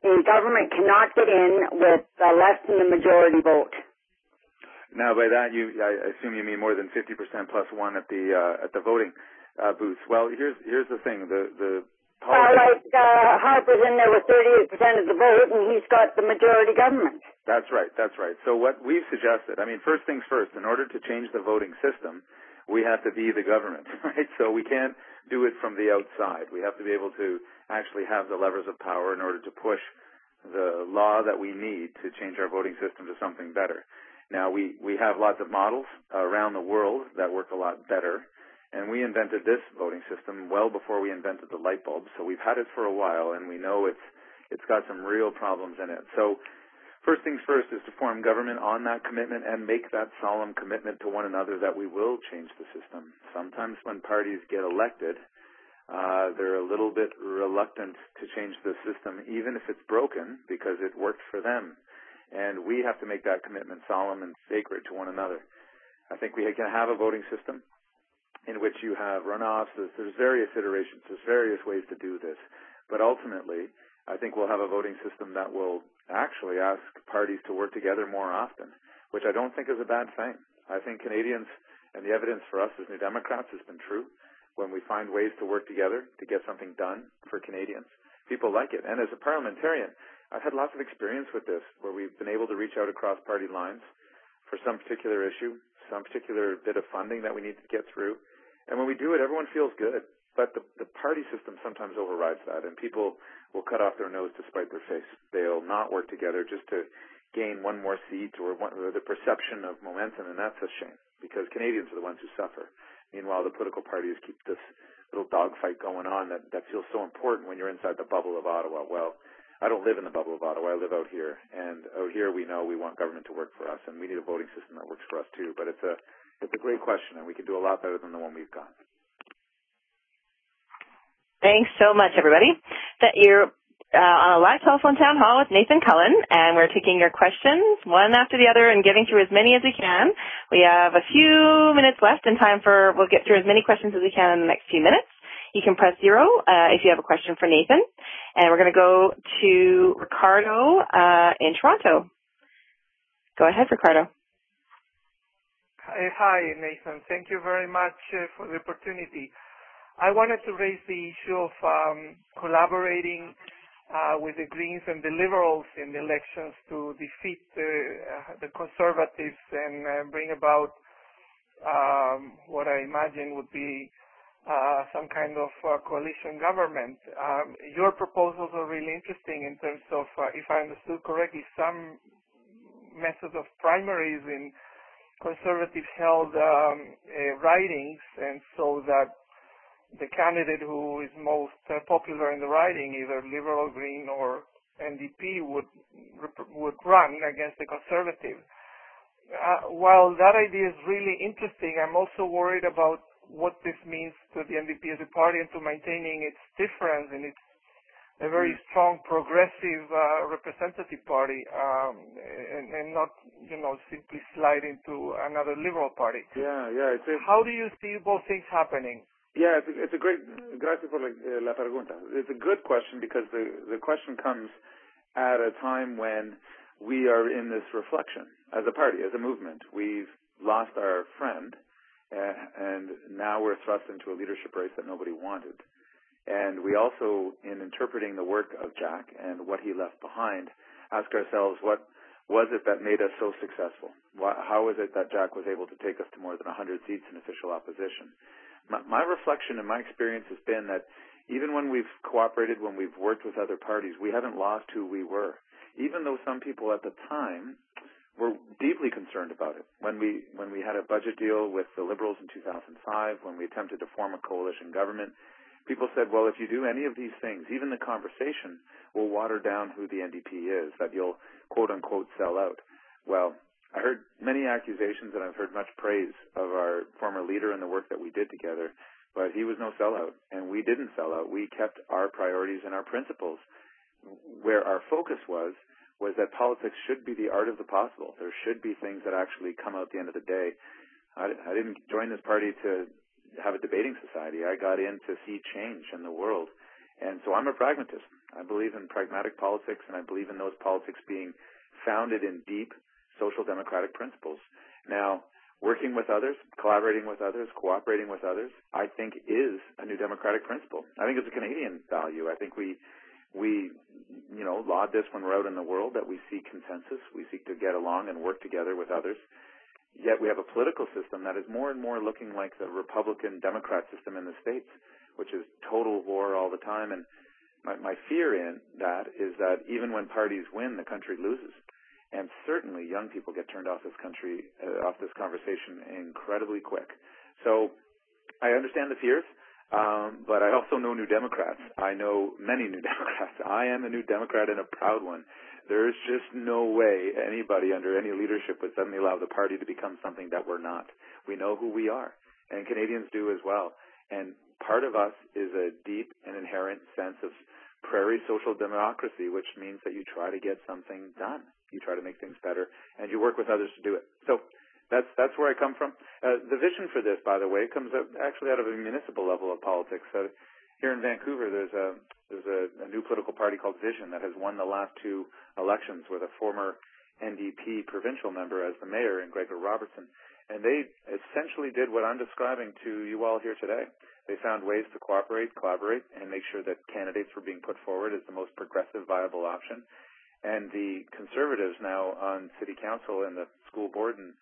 the government cannot get in with less than the majority vote. Now, by that, I assume you mean more than 50% plus one at the voting booths. Well, here's the thing. The policy. Harper's in there with 38% of the vote, and he's got the majority government. That's right. So what we've suggested, first things first, in order to change the voting system, we have to be the government, right? So we can't do it from the outside. We have to be able to actually have the levers of power in order to push the law that we need to change our voting system to something better. Now, we have lots of models around the world that work a lot better, and we invented this voting system well before we invented the light bulb. So we've had it for a while, and we know it's got some real problems in it. So first things first is to form government on that commitment and make that solemn commitment to one another that we will change the system. Sometimes when parties get elected, they're a little bit reluctant to change the system, even if it's broken, because it worked for them. And we have to make that commitment solemn and sacred to one another. I think we can have a voting system in which you have runoffs. There's various iterations. There's various ways to do this. But ultimately, I think we'll have a voting system that will actually ask parties to work together more often, which I don't think is a bad thing. I think Canadians, and the evidence for us as New Democrats has been true, when we find ways to work together to get something done for Canadians, people like it. And as a parliamentarian, I've had lots of experience with this, where we've been able to reach out across party lines for some particular issue, some particular bit of funding that we need to get through. And when we do it, everyone feels good. But the party system sometimes overrides that, and people will cut off their nose to spite their face. They'll not work together just to gain one more seat or the perception of momentum, and that's a shame, because Canadians are the ones who suffer. Meanwhile, the political parties keep this little dogfight going on that feels so important when you're inside the bubble of Ottawa. Well, I don't live in the bubble of Ottawa. I live out here, and out here we know we want government to work for us, and we need a voting system that works for us too. But it's a great question, and we can do a lot better than the one we've got. Thanks so much, everybody. That you're on a live telephone town hall with Nathan Cullen, and we're taking your questions one after the other and getting through as many as we can. We have a few minutes left in time we'll get through as many questions as we can in the next few minutes. You can press 0 if you have a question for Nathan. And we're going to go to Ricardo in Toronto. Go ahead, Ricardo. Hi, Nathan. Thank you very much for the opportunity. I wanted to raise the issue of collaborating with the Greens and the Liberals in the elections to defeat the Conservatives and bring about what I imagine would be some kind of coalition government. Your proposals are really interesting in terms of, if I understood correctly, some methods of primaries in conservative-held ridings, and so that the candidate who is most popular in the riding, either Liberal, Green, or NDP, would run against the Conservative. While that idea is really interesting, I'm also worried about what this means to the NDP as a party and to maintaining its difference and its a very strong progressive representative party, and not simply slide into another Liberal party. Yeah. How do you see both things happening? Yeah, it's a great. Gracias por la pregunta. It's a good question, because the question comes at a time when we are in this reflection as a party, as a movement. We've lost our friend, and now we're thrust into a leadership race that nobody wanted. And we also, in interpreting the work of Jack and what he left behind, ask ourselves, what was it that made us so successful? How is it that Jack was able to take us to more than 100 seats in official opposition? My reflection and my experience has been that even when we've cooperated, when we've worked with other parties, we haven't lost who we were. Even though some people at the time were deeply concerned about it. When we had a budget deal with the Liberals in 2005, when we attempted to form a coalition government, people said, well, if you do any of these things, even the conversation will water down who the NDP is, that you'll quote-unquote sell out. Well, I heard many accusations, and I've heard much praise of our former leader and the work that we did together, but he was no sellout, and we didn't sell out. We kept our priorities and our principles. Where our focus was that politics should be the art of the possible. There should be things that actually come out at the end of the day. I didn't join this party to have a debating society. I got in to see change in the world. And so I'm a pragmatist. I believe in pragmatic politics, and I believe in those politics being founded in deep social democratic principles. Now, working with others, collaborating with others, cooperating with others, I think is a new democratic principle. I think it's a Canadian value. I think we laud this when we're out in the world, that we seek consensus, we seek to get along and work together with others. Yet we have a political system that is more and more looking like the Republican Democrat system in the States, which is total war all the time. And my fear in that is that even when parties win, the country loses. And certainly young people get turned off this country, off this conversation incredibly quick. So I understand the fears, but I also know New Democrats. I know many New Democrats. I am a New Democrat and a proud one. There's just no way anybody under any leadership would suddenly allow the party to become something that we're not. We know who we are, and Canadians do as well. And part of us is a deep and inherent sense of prairie social democracy, which means that you try to get something done. You try to make things better, and you work with others to do it. So That's where I come from. The vision for this, by the way, comes actually out of a municipal level of politics. Here in Vancouver, there's a new political party called Vision that has won the last two elections with a former NDP provincial member as the mayor, and Gregor Robertson. And they essentially did what I'm describing to you all here today. They found ways to cooperate, collaborate, and make sure that candidates were being put forward as the most progressive, viable option. And the Conservatives now on City Council and the school board and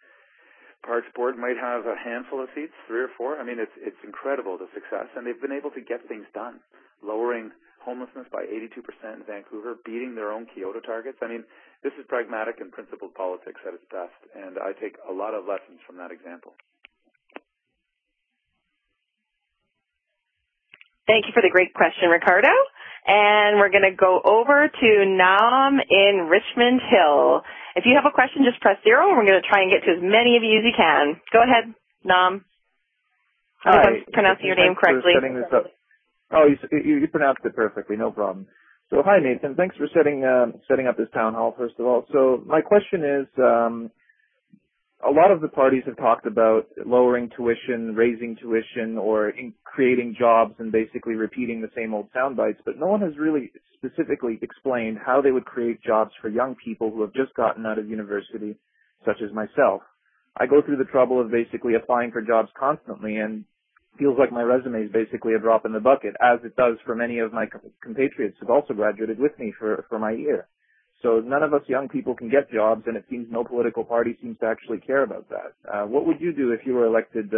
Parks Board might have a handful of seats, 3 or 4. I mean, it's incredible, the success. And they've been able to get things done, lowering homelessness by 82% in Vancouver, beating their own Kyoto targets. I mean, this is pragmatic and principled politics at its best, and I take a lot of lessons from that example. Thank you for the great question, Ricardo. And we're going to go over to Nam in Richmond Hill. If you have a question, just press 0, and we're going to try and get to as many of you as you can. Go ahead, Nam. I hope I'm pronouncing your name correctly. Setting this up. Oh, you pronounced it perfectly, no problem. So, hi, Nathan. Thanks for setting up this town hall, first of all. So, my question is, a lot of the parties have talked about lowering tuition, raising tuition, or creating jobs and basically repeating the same old sound bites, but no one has really specifically explained how they would create jobs for young people who have just gotten out of university, such as myself. I go through the trouble of basically applying for jobs constantly, and feels like my resume is basically a drop in the bucket, as it does for many of my compatriots who have also graduated with me for my year. So none of us young people can get jobs, and it seems no political party seems to actually care about that. What would you do if you were elected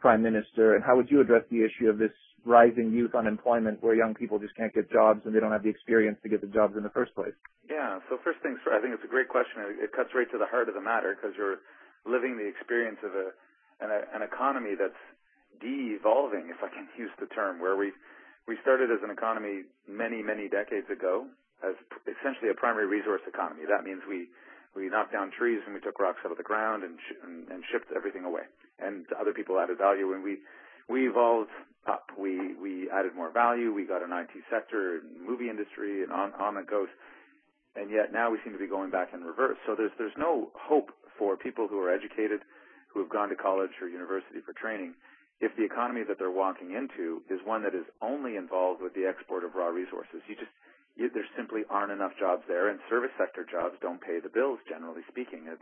Prime Minister, and how would you address the issue of this rising youth unemployment where young people just can't get jobs and they don't have the experience to get the jobs in the first place? Yeah, so first things first, I think it's a great question. It cuts right to the heart of the matter because you're living the experience of an economy that's de-evolving, if I can use the term, where we started as an economy many, many decades ago as essentially a primary resource economy. That means we knocked down trees and we took rocks out of the ground and shipped everything away. And other people added value, and we evolved up. We added more value. We got an IT sector, and movie industry, and on it goes. And yet now we seem to be going back in reverse. So there's no hope for people who are educated, who have gone to college or university for training, if the economy that they're walking into is one that is only involved with the export of raw resources. There simply aren't enough jobs there, and service sector jobs don't pay the bills, generally speaking. At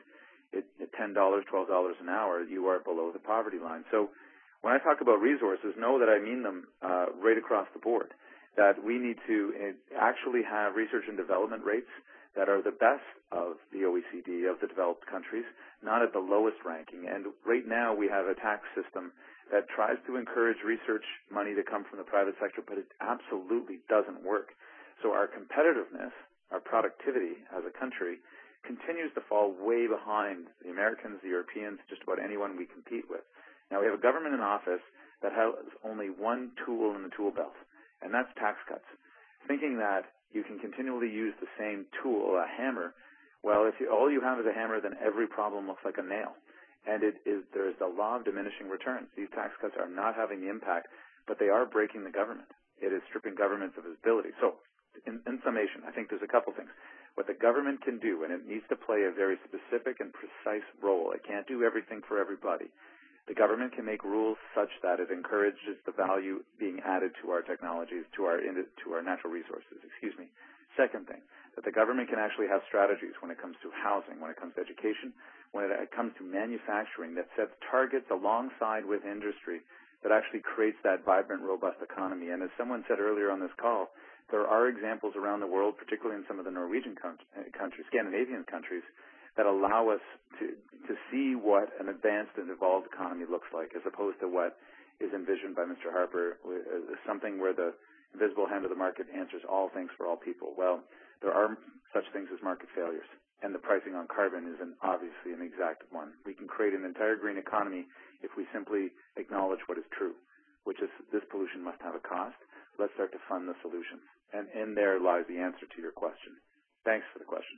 $10, $12 an hour, you are below the poverty line. So when I talk about resources, know that I mean them right across the board, that we need to actually have research and development rates that are the best of the OECD, of the developed countries, not at the lowest ranking. And right now we have a tax system that tries to encourage research money to come from the private sector, but it absolutely doesn't work. So our competitiveness, our productivity as a country, continues to fall way behind the Americans, the Europeans, just about anyone we compete with. Now, we have a government in office that has only one tool in the tool belt, and that's tax cuts. Thinking that you can continually use the same tool, a hammer, well, if all you have is a hammer, then every problem looks like a nail. And there is the law of diminishing returns. These tax cuts are not having the impact, but they are breaking the government. It is stripping governments of its ability. So, in summation, I think there's a couple things. What the government can do, and it needs to play a very specific and precise role. It can't do everything for everybody. The government can make rules such that it encourages the value being added to our technologies, to our natural resources. Second thing, that the government can actually have strategies when it comes to housing, when it comes to education, when it comes to manufacturing, that sets targets alongside with industry that actually creates that vibrant, robust economy. And as someone said earlier on this call, there are examples around the world, particularly in some of the Norwegian countries, Scandinavian countries, that allow us to see what an advanced and evolved economy looks like, as opposed to what is envisioned by Mr. Harper, something where the invisible hand of the market answers all things for all people. Well, there are such things as market failures, and the pricing on carbon is obviously an exact one. We can create an entire green economy if we simply acknowledge what is true, which is this pollution must have a cost. Let's start to fund the solutions. And in there lies the answer to your question. Thanks for the question.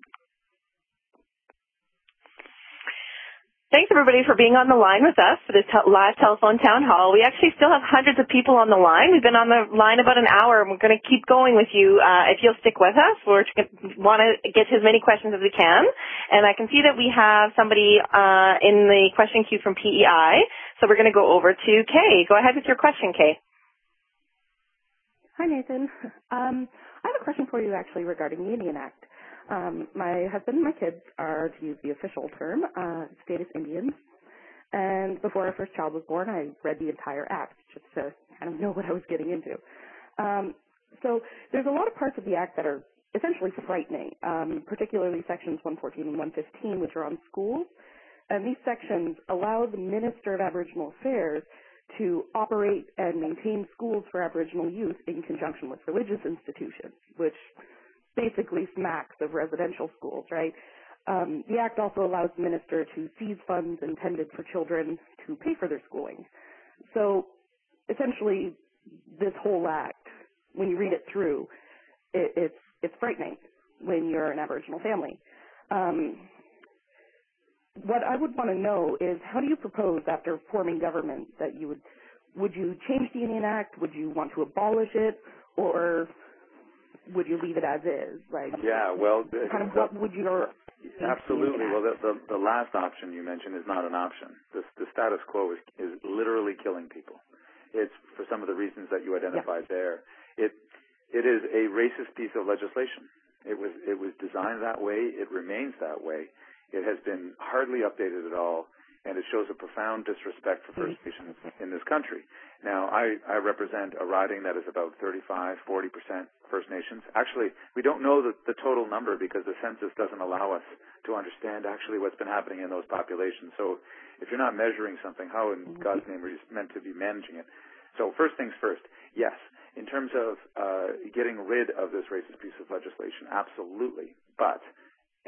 Thanks, everybody, for being on the line with us for this live telephone town hall. We actually still have hundreds of people on the line. We've been on the line about an hour, and we're going to keep going with you if you'll stick with us. We want to get to as many questions as we can. And I can see that we have somebody in the question queue from PEI, so we're going to go over to Kay. Go ahead with your question, Kay. Hi, Nathan. I have a question for you, actually, regarding the Indian Act. My husband and my kids are, to use the official term, status Indians. And before our first child was born, I read the entire act just to kind of know what I was getting into. So there's a lot of parts of the act that are essentially frightening, particularly sections 114 and 115, which are on schools. And these sections allow the Minister of Aboriginal Affairs to operate and maintain schools for Aboriginal youth in conjunction with religious institutions, which basically smacks of residential schools, right? The Act also allows the minister to seize funds intended for children to pay for their schooling. So essentially, this whole Act, when you read it through, it's frightening when you're an Aboriginal family. What I would want to know is, how do you propose, after forming government, that you would you change the Indian Act? Would you want to abolish it? Or would you leave it as is? Like, yeah, well, what would your absolutely. Well, the last option you mentioned is not an option. The status quo is literally killing people. It's for some of the reasons that you identified there. It is a racist piece of legislation. It was designed that way. It remains that way. It has been hardly updated at all, and it shows a profound disrespect for First Nations in this country. Now, I represent a riding that is about 35, 40% First Nations. Actually, we don't know the total number because the census doesn't allow us to understand actually what's been happening in those populations. So if you're not measuring something, how in God's name are you meant to be managing it? So first things first, yes, in terms of getting rid of this racist piece of legislation, absolutely. But,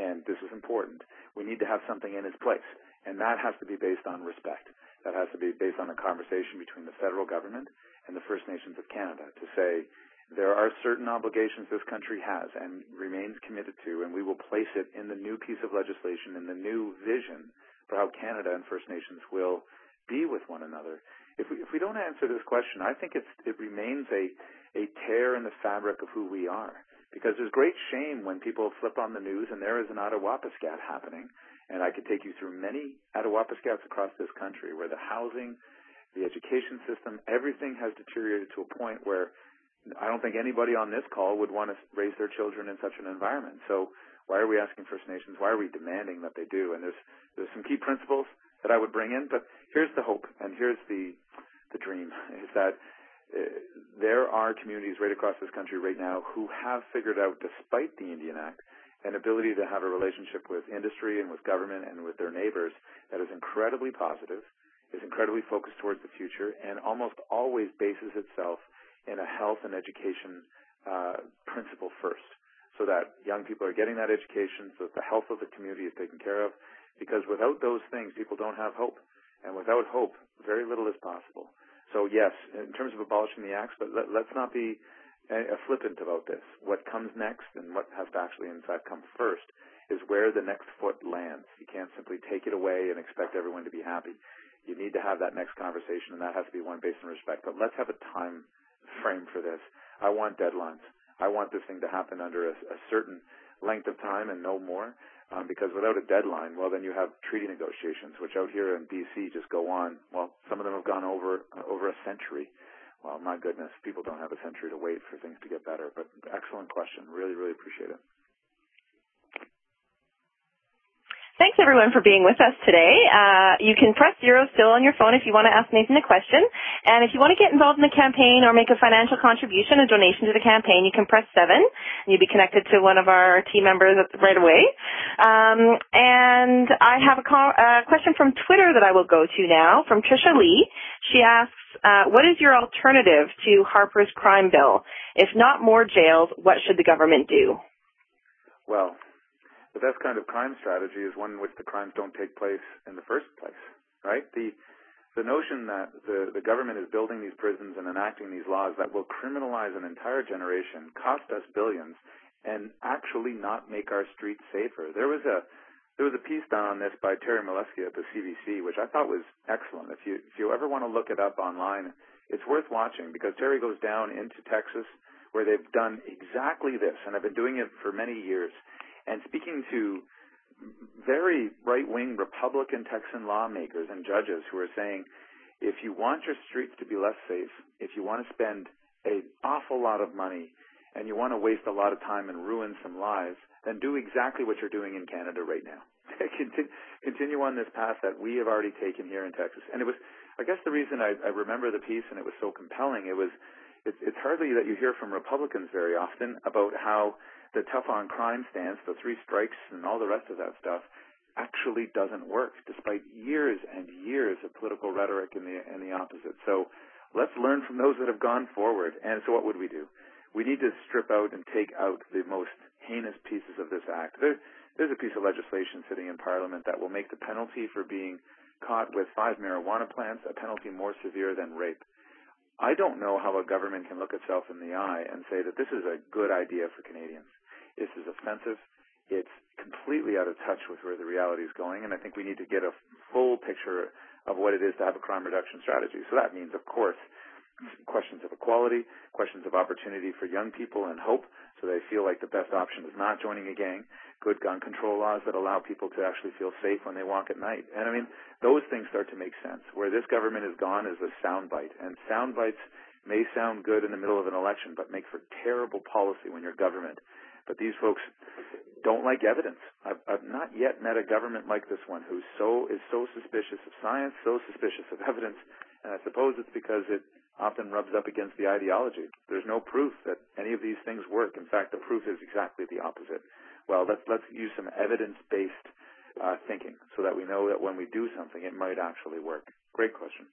and this is important, we need to have something in its place. And that has to be based on respect. That has to be based on a conversation between the federal government and the First Nations of Canada to say there are certain obligations this country has and remains committed to, and we will place it in the new piece of legislation, in the new vision for how Canada and First Nations will be with one another. If we don't answer this question, I think it remains a tear in the fabric of who we are. Because there's great shame when people flip on the news and there is an Attawapiskat happening. And I could take you through many Attawapiskats across this country where the housing, the education system, everything has deteriorated to a point where I don't think anybody on this call would want to raise their children in such an environment. So why are we asking First Nations? Why are we demanding that they do? And there's some key principles that I would bring in, but here's the hope and here's the dream, is that there are communities right across this country right now who have figured out, despite the Indian Act, an ability to have a relationship with industry and with government and with their neighbors that is incredibly positive, is incredibly focused towards the future, and almost always bases itself in a health and education principle first, so that young people are getting that education, so that the health of the community is taken care of, because without those things, people don't have hope. And without hope, very little is possible. So yes, in terms of abolishing the acts, but let's not be flippant about this. What comes next and what has to actually, in fact, come first is where the next foot lands. You can't simply take it away and expect everyone to be happy. You need to have that next conversation, and that has to be one based on respect. But let's have a time frame for this. I want deadlines. I want this thing to happen under a certain length of time and no more. Because without a deadline, well, then you have treaty negotiations, which out here in B.C. just go on. Well, some of them have gone over a century. Well, my goodness, people don't have a century to wait for things to get better. But excellent question. Really, really appreciate it. Thanks, everyone, for being with us today. You can press 0 still on your phone if you want to ask Nathan a question. And if you want to get involved in the campaign or make a financial contribution, a donation to the campaign, you can press 7. And you'll be connected to one of our team members right away. And I have a question from Twitter that I will go to now, from Trisha Lee. She asks, what is your alternative to Harper's crime bill? If not more jails, what should the government do? Well, the best kind of crime strategy is one in which the crimes don't take place in the first place, right? The notion that the government is building these prisons and enacting these laws that will criminalize an entire generation, cost us billions, and actually not make our streets safer. There was there was a piece done on this by Terry Molesky at the CBC, which I thought was excellent. If you ever want to look it up online, it's worth watching because Terry goes down into Texas where they've done exactly this, and I've been doing it for many years, and speaking to very right-wing Republican Texan lawmakers and judges who are saying, if you want your streets to be less safe, if you want to spend an awful lot of money, and you want to waste a lot of time and ruin some lives, then do exactly what you're doing in Canada right now. Continue on this path that we have already taken here in Texas. And it was, I guess the reason I remember the piece and it was so compelling, it's hardly that you hear from Republicans very often about how the tough on crime stance, the 3 strikes and all the rest of that stuff, actually doesn't work, despite years and years of political rhetoric in the opposite. So let's learn from those that have gone forward. And so what would we do? We need to strip out and take out the most heinous pieces of this act. There's a piece of legislation sitting in Parliament that will make the penalty for being caught with 5 marijuana plants a penalty more severe than rape. I don't know how a government can look itself in the eye and say that this is a good idea for Canadians. This is offensive. It's completely out of touch with where the reality is going, and I think we need to get a full picture of what it is to have a crime reduction strategy. So that means, of course, questions of equality, questions of opportunity for young people and hope so they feel like the best option is not joining a gang, good gun control laws that allow people to actually feel safe when they walk at night. And I mean, those things start to make sense. Where this government has gone is a soundbite, and soundbites may sound good in the middle of an election but make for terrible policy when you're government. But these folks don't like evidence. I've not yet met a government like this one who is so suspicious of science, so suspicious of evidence, and I suppose it's because it often rubs up against the ideology. There's no proof that any of these things work. In fact, the proof is exactly the opposite. Well, let's use some evidence-based thinking so that we know that when we do something, it might actually work. Great question.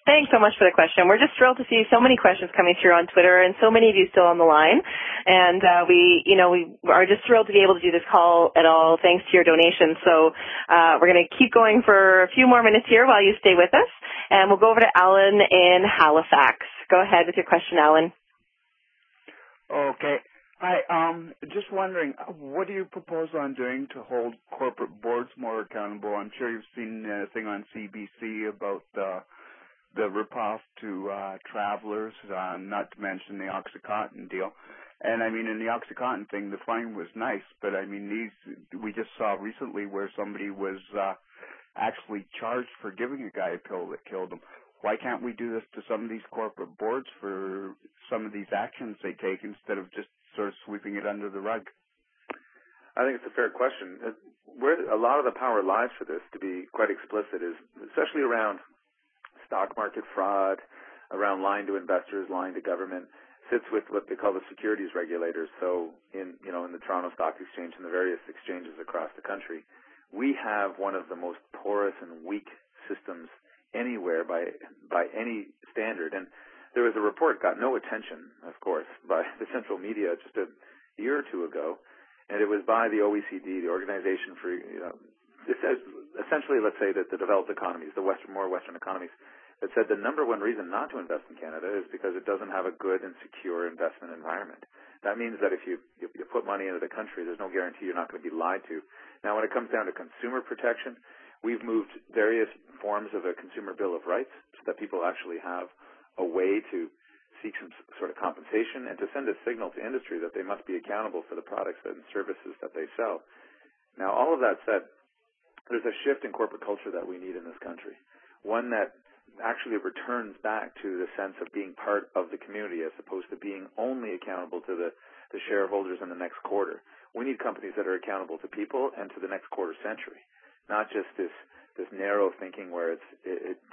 Thanks so much for the question. We're just thrilled to see so many questions coming through on Twitter and so many of you still on the line. And we are just thrilled to be able to do this call at all thanks to your donations. So we're going to keep going for a few more minutes here while you stay with us. And we'll go over to Alan in Halifax. Go ahead with your question, Alan. Okay. Hi. Just wondering, what do you propose on doing to hold corporate boards more accountable? I'm sure you've seen a thing on CBC about the ripoff to travelers, not to mention the OxyContin deal. And I mean, in the OxyContin thing, the fine was nice, but I mean, we just saw recently where somebody was actually charged for giving a guy a pill that killed him. Why can't we do this to some of these corporate boards for some of these actions they take instead of just sort of sweeping it under the rug? I think it's a fair question. Where a lot of the power lies for this, to be quite explicit, is especially around stock market fraud, around lying to investors, lying to government, sits with what they call the securities regulators. So in the Toronto Stock Exchange and the various exchanges across the country, we have one of the most porous and weak systems anywhere by any standard. And there was a report, got no attention, of course, by the central media just a year or two ago, and it was by the OECD, the Organization for, it says essentially, let's say that the developed economies, more Western economies, that said the number one reason not to invest in Canada is because it doesn't have a good and secure investment environment. That means that if you put money into the country, there's no guarantee you're not going to be lied to. Now, when it comes down to consumer protection, we've moved various forms of a consumer bill of rights so that people actually have a way to seek some sort of compensation and to send a signal to industry that they must be accountable for the products and services that they sell. Now, all of that said, there's a shift in corporate culture that we need in this country, one that actually returns back to the sense of being part of the community as opposed to being only accountable to the shareholders in the next quarter. We need companies that are accountable to people and to the next quarter century, not just this narrow thinking where it's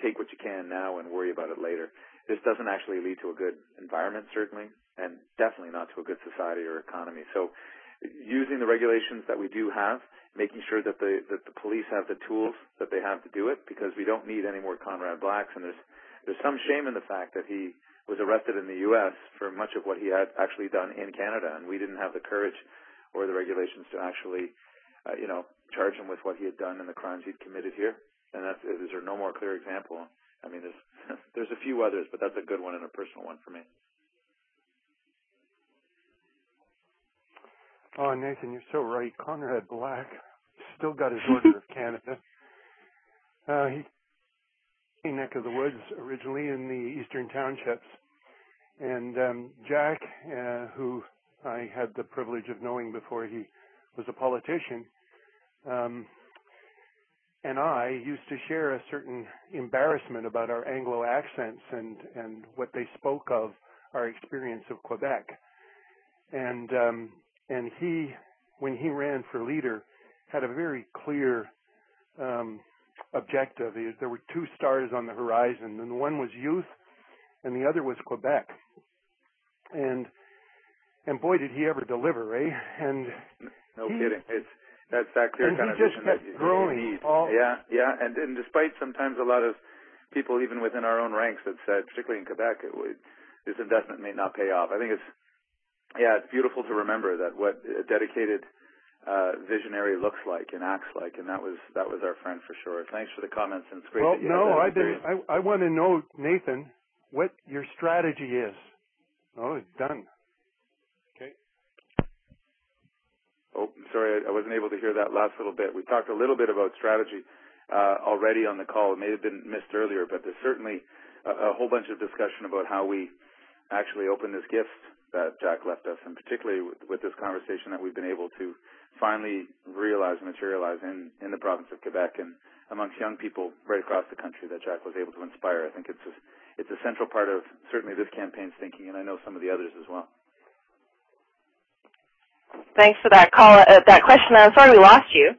take what you can now and worry about it later. This doesn't actually lead to a good environment, certainly, and definitely not to a good society or economy. So using the regulations that we do have, making sure that the police have the tools that they have to do it, because we don't need any more Conrad Blacks. And there's some shame in the fact that he was arrested in the U.S. for much of what he had actually done in Canada, and we didn't have the courage or the regulations to actually, charge him with what he had done and the crimes he'd committed here. And is there no more clear example? I mean, there's a few others, but that's a good one and a personal one for me. Oh, Nathan, you're so right. Conrad Black still got his Order of Canada. He neck of the woods originally in the Eastern Townships. And Jack, who I had the privilege of knowing before he was a politician, and I used to share a certain embarrassment about our Anglo accents and what they spoke of our experience of Quebec. And he, when he ran for leader, had a very clear objective. There were two stars on the horizon, and one was youth, and the other was Quebec. And boy, did he ever deliver, eh? And no kidding. That's that clear kind of vision that you need. Yeah. And despite sometimes a lot of people, even within our own ranks, that said, particularly in Quebec, this investment may not pay off. I think it's beautiful to remember that what a dedicated visionary looks like and acts like, and that was our friend for sure. Thanks for the comments, and it's great. Well, I want to know, Nathan, what your strategy is. Oh, it's done. Oh, sorry, I wasn't able to hear that last little bit. We talked a little bit about strategy already on the call. It may have been missed earlier, but there's certainly a whole bunch of discussion about how we actually open this gift that Jack left us, and particularly with this conversation that we've been able to finally realize and materialize in the province of Quebec and amongst young people right across the country that Jack was able to inspire. I think it's a central part of certainly this campaign's thinking, and I know some of the others as well. Thanks for that that question. I'm sorry we lost you.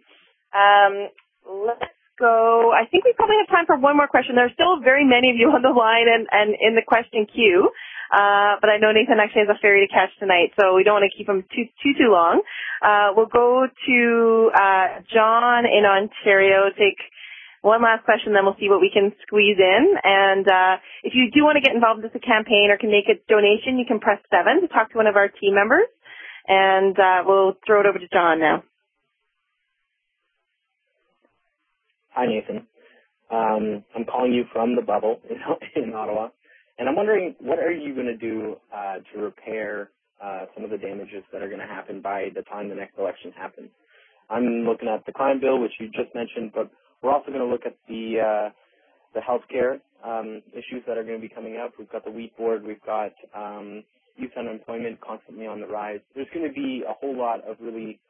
Let's go. I think we probably have time for one more question. There are still very many of you on the line and in the question queue, but I know Nathan actually has a ferry to catch tonight, so we don't want to keep him too long. We'll go to John in Ontario. Take one last question, then we'll see what we can squeeze in. And if you do want to get involved in this campaign or can make a donation, you can press 7 to talk to one of our team members. And we'll throw it over to John now. Hi, Nathan. I'm calling you from the bubble in Ottawa. And I'm wondering, what are you going to do to repair some of the damages that are going to happen by the time the next election happens? I'm looking at the crime bill, which you just mentioned, but we're also going to look at the healthcare issues that are going to be coming up. We've got the wheat board. We've got youth unemployment constantly on the rise. There's going to be a whole lot of really,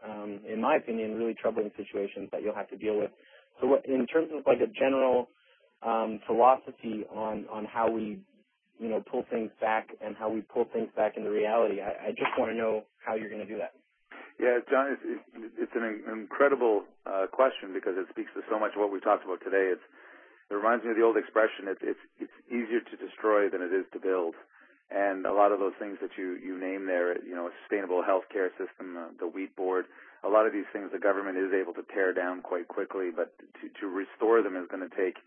in my opinion, really troubling situations that you'll have to deal with. So in terms of like a general philosophy on how we, pull things back and how we pull things back into reality, I just want to know how you're going to do that. Yeah, John, it's an incredible question because it speaks to so much of what we talked about today. It reminds me of the old expression, it's easier to destroy than it is to build. And a lot of those things that you name there, a sustainable healthcare system, the wheat board, a lot of these things the government is able to tear down quite quickly, but to restore them is going to take,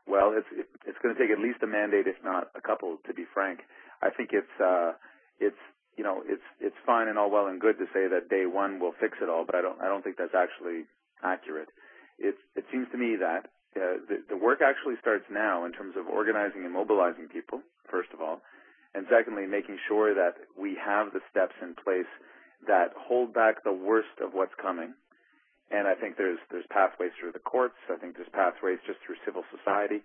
it's going to take at least a mandate, if not a couple, to be frank. I think it's fine and all well and good to say that day one will fix it all, but I don't think that's actually accurate. It seems to me that the work actually starts now in terms of organizing and mobilizing people, first of all. And secondly, making sure that we have the steps in place that hold back the worst of what's coming. And I think there's pathways through the courts. I think there's pathways just through civil society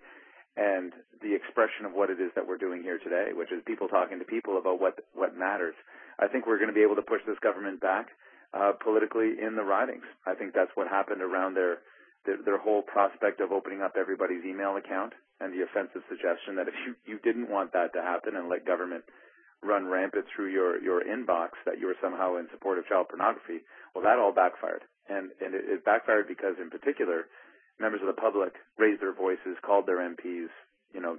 and the expression of what it is that we're doing here today, which is people talking to people about what matters. I think we're going to be able to push this government back politically in the ridings. I think that's what happened around their whole prospect of opening up everybody's email account and the offensive suggestion that if you didn't want that to happen and let government run rampant through your inbox, that you were somehow in support of child pornography, well, that all backfired. And it backfired because, in particular, members of the public raised their voices, called their MPs,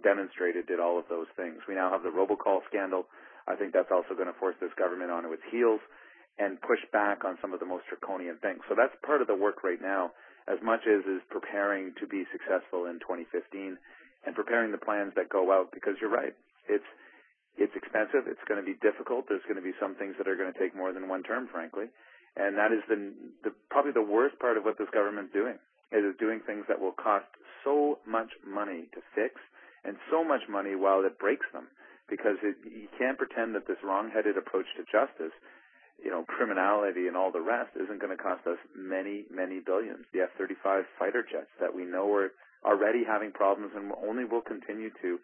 demonstrated, did all of those things. We now have the robocall scandal. I think that's also going to force this government onto its heels and push back on some of the most draconian things. So that's part of the work right now, as much as is preparing to be successful in 2015 and preparing the plans that go out, because you're right. It's expensive. It's going to be difficult. There's going to be some things that are going to take more than one term, frankly. And that is probably the worst part of what this government's doing. It is doing things that will cost so much money to fix and so much money while it breaks them, because you can't pretend that this wrong-headed approach to justice criminality and all the rest isn't going to cost us many, many billions. The F-35 fighter jets that we know are already having problems and only will continue to,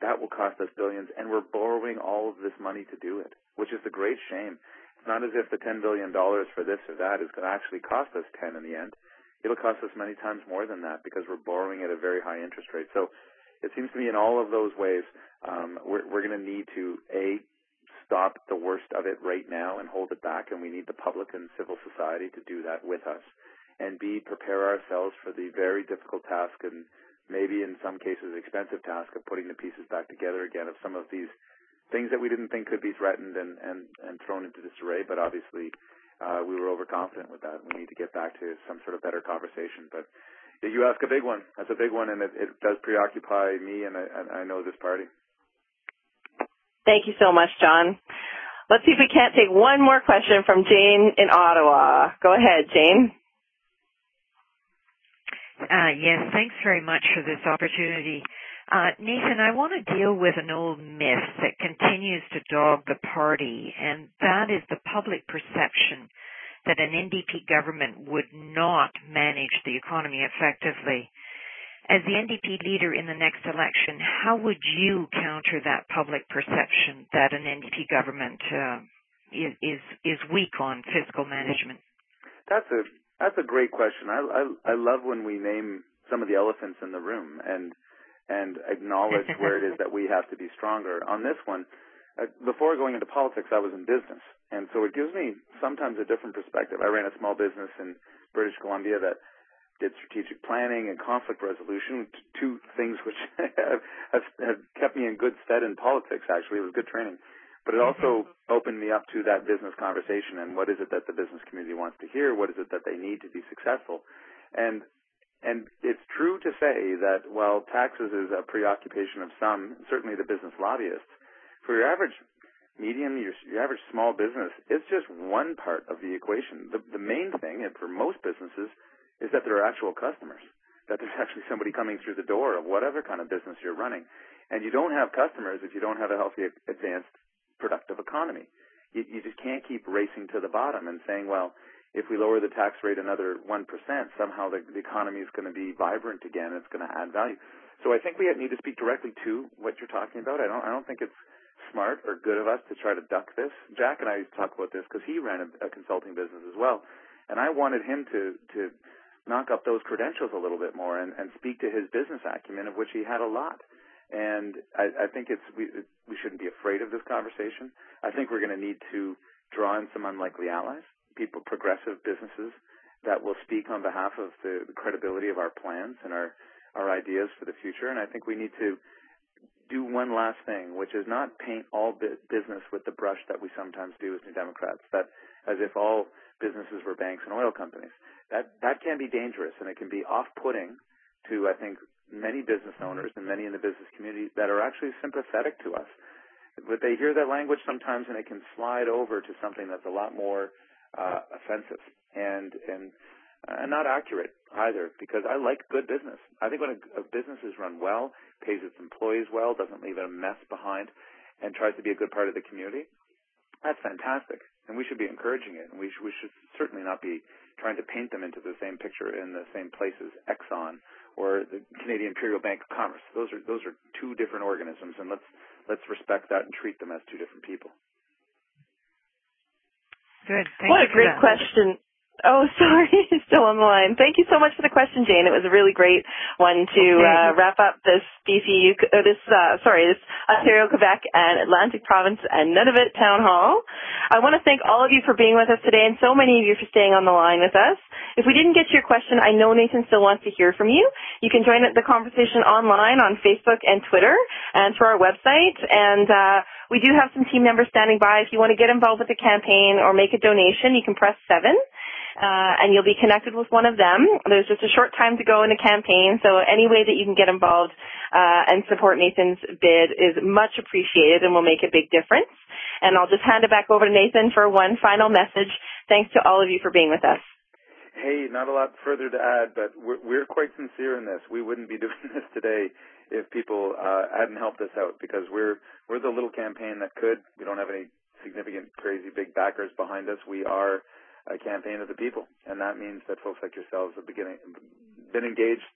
that will cost us billions, and we're borrowing all of this money to do it, which is the great shame. It's not as if the $10 billion for this or that is going to actually cost us 10 in the end. It'll cost us many times more than that because we're borrowing at a very high interest rate. So it seems to me in all of those ways, we're going to need to, A, stop the worst of it right now and hold it back, and we need the public and civil society to do that with us, and B, prepare ourselves for the very difficult task and maybe in some cases expensive task of putting the pieces back together again of some of these things that we didn't think could be threatened and thrown into disarray, but obviously we were overconfident with that. We need to get back to some sort of better conversation. But you ask a big one. That's a big one, and it does preoccupy me, and I know this party. Thank you so much, John. Let's see if we can't take one more question from Jane in Ottawa. Go ahead, Jane. Yes, thanks very much for this opportunity. Nathan, I want to deal with an old myth that continues to dog the party, and that is the public perception that an NDP government would not manage the economy effectively. As the NDP leader in the next election, how would you counter that public perception that an NDP government is weak on fiscal management? That's a great question. I love when we name some of the elephants in the room and acknowledge where it is that we have to be stronger. On this one, before going into politics, I was in business, and so it gives me sometimes a different perspective. I ran a small business in British Columbia that did strategic planning and conflict resolution, two things which have kept me in good stead in politics, actually. It was good training. But it also opened me up to that business conversation and what is it that the business community wants to hear, what is it that they need to be successful. And it's true to say that while taxes is a preoccupation of some, certainly the business lobbyists, for your average medium, your average small business, it's just one part of the equation. The main thing, and for most businesses, is that there are actual customers, that there's actually somebody coming through the door of whatever kind of business you're running. And you don't have customers if you don't have a healthy, advanced, productive economy. You just can't keep racing to the bottom and saying, well, if we lower the tax rate another 1%, somehow the economy is going to be vibrant again. It's going to add value. So I think we need to speak directly to what you're talking about. I don't think it's smart or good of us to try to duck this. Jack and I talk about this because he ran a consulting business as well. And I wanted him to knock up those credentials a little bit more and speak to his business acumen, of which he had a lot. And I think we shouldn't be afraid of this conversation. I think we're going to need to draw in some unlikely allies, people, progressive businesses that will speak on behalf of the credibility of our plans and our ideas for the future. And I think we need to do one last thing, which is not paint all business with the brush that we sometimes do as New Democrats, that as if all businesses were banks and oil companies. That can be dangerous, and it can be off-putting to, I think, many business owners and many in the business community that are actually sympathetic to us. But they hear that language sometimes, and it can slide over to something that's a lot more offensive and not accurate either, because I like good business. I think when a business is run well, pays its employees well, doesn't leave a mess behind, and tries to be a good part of the community, that's fantastic, and we should be encouraging it, and we should certainly not be trying to paint them into the same picture in the same place as Exxon or the Canadian Imperial Bank of Commerce. Those are two different organisms, and let's respect that and treat them as two different people. Good. What a great question. Oh, sorry, still on the line. Thank you so much for the question, Jane. It was a really great one to wrap up this Ontario, Quebec, and Atlantic Province and Nunavut Town Hall. I want to thank all of you for being with us today, and so many of you for staying on the line with us. If we didn't get to your question, I know Nathan still wants to hear from you. You can join the conversation online on Facebook and Twitter and through our website. And we do have some team members standing by. If you want to get involved with the campaign or make a donation, you can press 7. And you'll be connected with one of them. There's just a short time to go in the campaign, so any way that you can get involved and support Nathan's bid is much appreciated and will make a big difference. And I'll just hand it back over to Nathan for one final message. Thanks to all of you for being with us. Hey, not a lot further to add, but we're quite sincere in this. We wouldn't be doing this today if people hadn't helped us out, because we're the little campaign that could. We don't have any significant, crazy, big backers behind us. We are a campaign of the people, and that means that folks like yourselves have been engaged,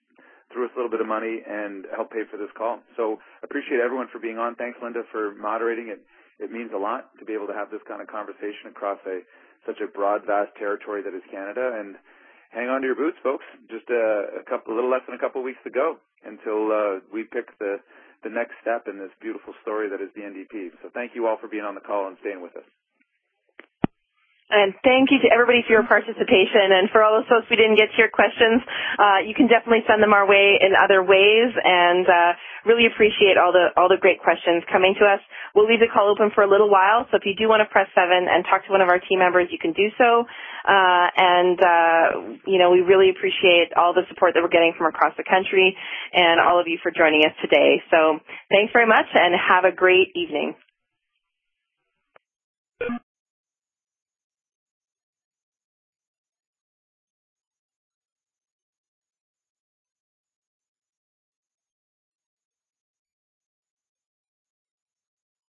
threw us a little bit of money, and helped pay for this call. So appreciate everyone for being on. Thanks, Linda, for moderating it. It means a lot to be able to have this kind of conversation across such a broad, vast territory that is Canada. And hang on to your boots, folks. Just a little less than a couple of weeks to go until we pick the next step in this beautiful story that is the NDP. So thank you all for being on the call and staying with us. And thank you to everybody for your participation. And for all those folks we didn't get to your questions, you can definitely send them our way in other ways. And really appreciate all the great questions coming to us. We'll leave the call open for a little while. So if you do want to press 7 and talk to one of our team members, you can do so. We really appreciate all the support that we're getting from across the country and all of you for joining us today. So thanks very much and have a great evening.